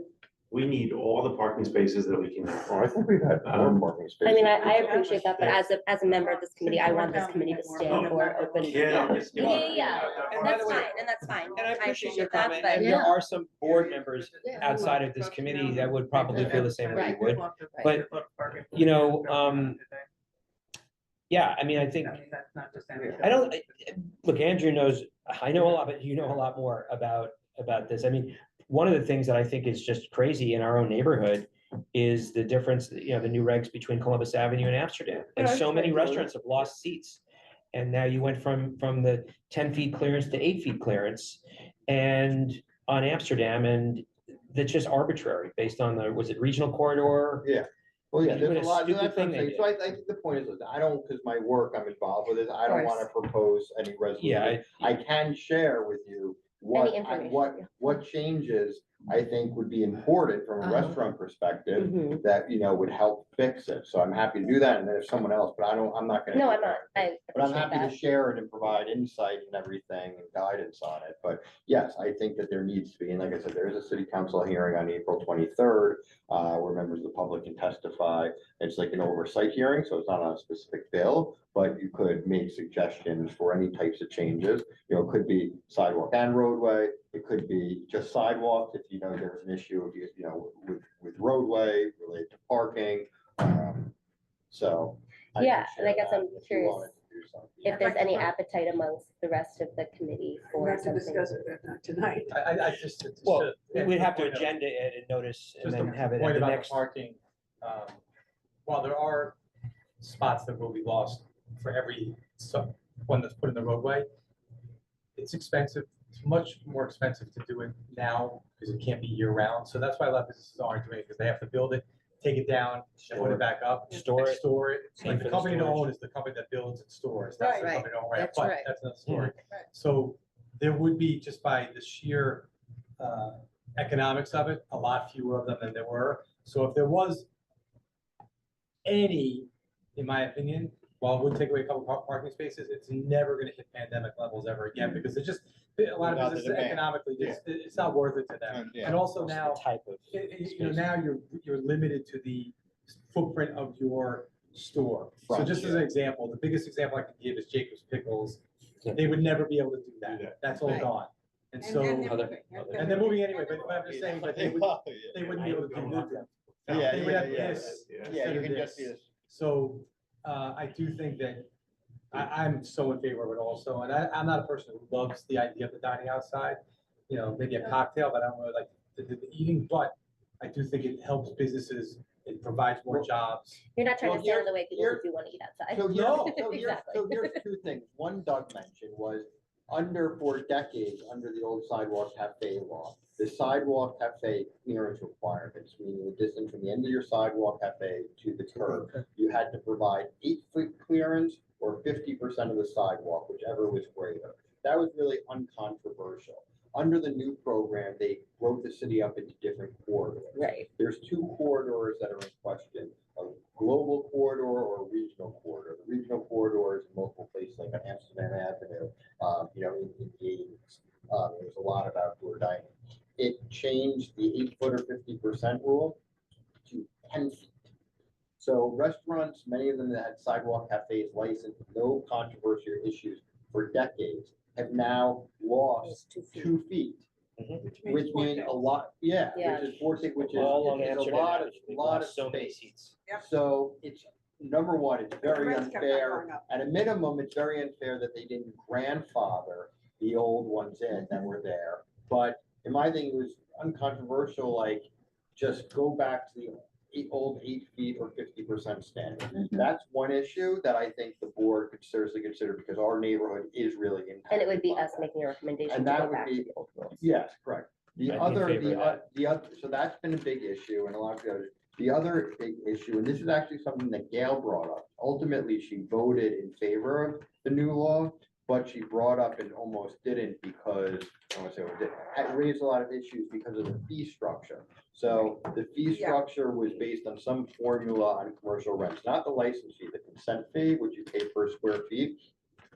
we need all the parking spaces that we can have. Oh, I think we've had more parking spaces. I mean, I appreciate that, but as a member of this committee, I want this committee to stand for open. Yeah. just give me- Yeah, And by that's the way- fine, and that's fine. And I appreciate your that, comment, but- and there are some board members Yeah. outside of this committee that would probably feel the same way you would. Right. But, you know, yeah, I mean, I think, I don't, look, Andrew knows, I know a lot, but you know a lot more about this. I mean, one of the things that I think is just crazy in our own neighborhood is the difference, you know, the new regs between Columbus Avenue and Amsterdam. And so many restaurants have lost seats. And now you went from the 10 feet clearance to 8 feet clearance and on Amsterdam, and that's just arbitrary based on the, was it regional corridor? Yeah. Well, yeah, What there's a a lot, stupid that's what I'm thing they saying. So I think the point is, that I don't, because my work, I'm involved with it, I don't want to propose any Yeah, resolution. I can share with you what, information, what changes I think would be important from a Uh-huh. restaurant perspective Mhm. that, you know, would help fix it. So I'm happy to do that, and then if someone else, but I'm not gonna. No, do I'm not. that. I But I'm appreciate happy to that. share it and provide insight and everything and guidance on it. But yes, I think that there needs to be, and like I said, there is a city council hearing on April 23rd, where members of the public can testify. It's like an oversight hearing, so it's not on a specific bill, but you could make suggestions for any types of changes. You know, it could be sidewalk and roadway, it could be just sidewalks, if you know there's an issue, if you know, with roadway related to parking. So. can Yeah, and I share guess that I'm if you curious wanted to do something. If there's any appetite amongst the rest of the committee for Not to something. discuss it tonight. I just. Well, we'd have to agenda it and notice and Just then a have it at point the about the next. parking. While there are spots that will be lost for every one that's put in the roadway, it's expensive. It's much more expensive to do it now because it can't be year round. So that's why a lot of businesses aren't doing it, because they have to build it, take it down, and put it back up. Store it. Store it. Pay Like for the the company to storage. own is the company that builds and stores. That's the Right. company to own, right? That's But right. that's another story. Right. So there would be, just by the sheer economics of it, a lot fewer of them than there were. So if there was any, in my opinion, while it would take away a couple parking spaces, it's never gonna hit pandemic levels ever again, because it's just, a lot Without of the businesses demand. economically, it's not worth it to them. Yeah. And also What's the now, type of you know, now you're limited to the footprint of your store. So Front, just as an example, the biggest example I can give is Jacob's Pickles. Yeah. They would never be able to do that. Do that. That's all Right. gone. And And so, they're Other- moving. and they're moving anyway, but I'm just saying, but they wouldn't be able to do that. They would have this. Yeah, instead you of can just see this. So, I do think that I'm so in favor of it also, and I'm not a person who loves the idea of the dining outside. You know, maybe a cocktail, but I don't really like the eating, but I do think it helps businesses, it provides more jobs. You're not trying Well, to stand in here- the way people here- who do want to eat outside. So No. here's two things. One Doug mentioned was for decades, under the old sidewalk cafe law, the sidewalk cafe clearance requirements, meaning the distance from the end of your sidewalk cafe to the curb, you had to provide 8-foot clearance or 50% of the sidewalk, whichever was greater. That was really uncontroversial. Under the new program, they broke the city up into different corridors. Right. There's 2 corridors that are in question, a global corridor or a regional corridor. The regional corridor is in multiple places, like on Amsterdam Avenue, in the 80s. There's a lot of outdoor dining. It changed the 8-foot or 50% rule to 10 feet. So restaurants, many of them that had sidewalk cafes licensed, no controversy or issues for decades, have now lost 2 feet. Which means a lot, Yeah. which is 4 feet, which is All along a Amsterdam lot of, Avenue, we lot of lost so many space. seats. Yep. So it's, number one, it's very rents kept on unfair. going up. At a minimum, it's very unfair that they didn't grandfather the old ones in that were there. But in my thing, it was uncontroversial, like, just go back to the old 8 feet or 50% standard. That's one issue that I think the board could seriously consider, because our neighborhood is really impacted. And it would be by us that. making a recommendation And to that go would back to be- the old rules. Yes, correct. The I'd be in other, favor of that. the other, so that's been a big issue, and a lot of the others. The other big issue, and this is actually something that Gail brought up, ultimately, she voted in favor of the new law, but she brought up and almost didn't because, I don't want to say what it did, it raised a lot of issues because of the fee structure. So the fee Yeah. structure was based on some formula on commercial rents, not the license fee, the consent fee, which you pay per square feet.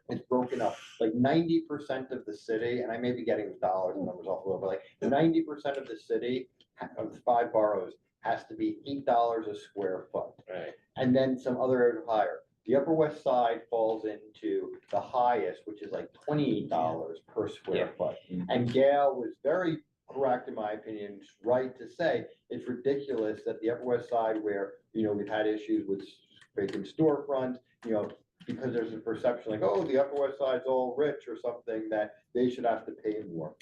It's broken up, like 90% of the city, and I may be getting the dollars and numbers off a little, but like 90% of the city, of the 5 boroughs, has to be $8 a square foot. Right. And then some other areas are higher. The Upper West Side falls into the highest, which is like $28 per square foot. And Gail was very correct, in my opinion, right to say it's ridiculous that the Upper West Side, where, we've had issues with vacant storefronts, because there's a perception like, oh, the Upper West Side's all rich or something, that they should have to pay more.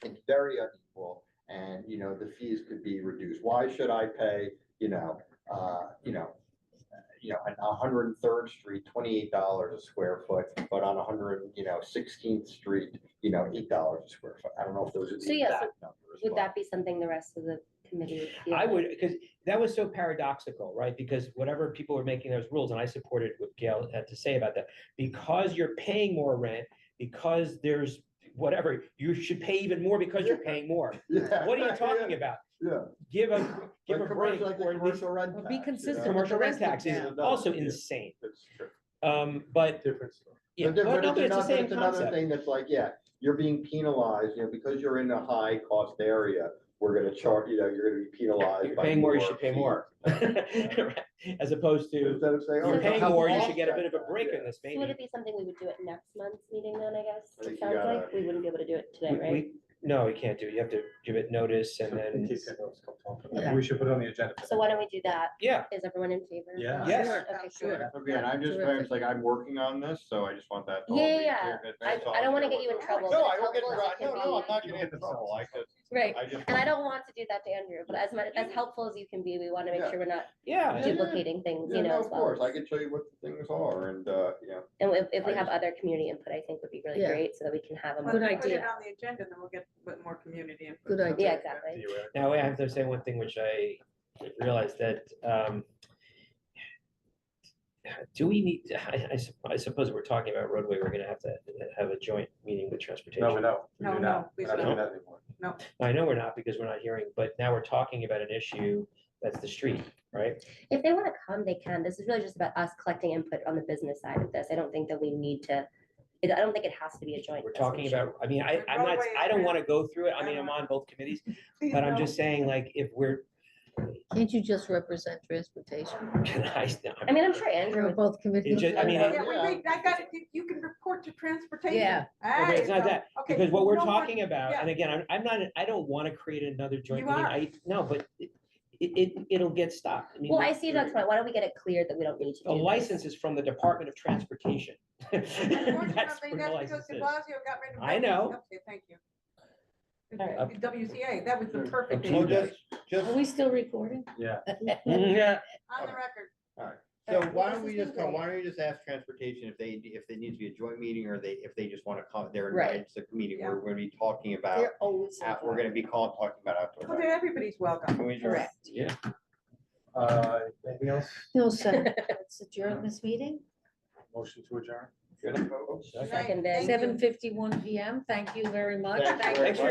It's very unequal, and, the fees could be reduced. Why should I pay, on 103rd Street, $28 a square foot, but on 16th Street, $8 a square foot? I don't know if those are So the yeah, exact numbers. Would but- that be something the rest of the committee would feel? I would, because that was so paradoxical, right? Because whatever people were making those rules, and I supported what Gail had to say about that, because you're paying more rent, because there's whatever, you should pay even more because you're paying more. Yeah. What are you talking about? Yeah. Give a Like break, commercial, like the or at least commercial rent Or be tax, consistent. commercial the rent rest of tax is town. also Yeah. insane. That's true. But Different story. yeah, But well, no, but it's the same it's another concept. thing that's like, you're being penalized, because you're in a high cost area, we're gonna charge, you're gonna be penalized. You're by paying more, you should pay fees. more. As opposed to, Instead of saying, oh, you're it's a paying help more, you should get a offset bit of a that, break yeah. in this, So would maybe. it be something we would do at next month's meeting then, I guess? I think It you sounds gotta- like we wouldn't be able to do it today, right? No, you can't do it. You have to give it notice and then, Keep it notes, come talk. Yeah. We should put it on the agenda. So why don't we do that? yeah, Is everyone in favor? Yeah. Yes. Okay, Sure. Again, I'm just, Terrific. it's like, I'm working on this, so I just want that. to all Yeah, be yeah, clear in advance. I don't wanna get you in trouble. No, but I as won't get, helpful as it no, can no, I'm be- not gonna get in trouble, Right, I just. and I don't want to do that to Andrew, but as helpful as you can be, we wanna make Yeah. sure we're not yeah. Yeah. duplicating things, Yeah, no, as of well. course, I can show you what the things are, and, And if we I have just- other community input, I think would be really Yeah. great, so that we can have a Well, more. Good put it idea. on the agenda, then we'll get a bit more community input. Good idea. Yeah, exactly. Now, I have to say one thing, which I realized that, do we need, I suppose we're talking about roadway, we're gonna have to have a joint meeting with transportation. No, we don't. We No, do no, not. we We're not don't. doing that anymore. I know we're not, because we're not hearing, but now we're talking about an issue that's the street, right? If they wanna come, they can. This is really just about us collecting input on the business side of this. I don't think that we need to, I don't think it has to be a joint. We're talking resolution. about, I mean, I'm not, Roadway I don't and wanna go through it, I mean, I'm on both committees, but I'm just saying, like, if we're, Can't you just represent transportation? can I? I mean, I'm sure Andrew You're would. both committees. just- I mean, Yeah, I got it, you can report to transportation. Yeah. Well, but it's not that, Okay, because what we're no more- talking about, yeah. and again, I'm not, I don't wanna create another joint You meeting, are. no, but it'll get stopped. mean, Well, I see that's point. Why don't we get it clear that we don't need to The do this? license is from the Department of Transportation. That's Unfortunately, where that's the because license de is. Blasio got rid of. I know. Okay, thank you. All right. WCA, that was the Up perfect, to Well, you name. just, Are we still recording? Yeah. Yeah. On the record. alright, All so right, why well, don't this we has just been go, great. why don't we just ask transportation if they need to be a joint meeting, or if they just wanna come, they're Right. invited to the meeting, Yeah. we're gonna be talking about, They're always. we're gonna be talking about outdoor. Okay, dining. everybody's welcome. Can we adjourn? Correct. Yeah. Anything else? No, so let's adjourn this meeting, Motion to adjourn? Good. Good night. Second, Thank you. 7:51 PM. Thank you very much. Thank you very Thanks for much.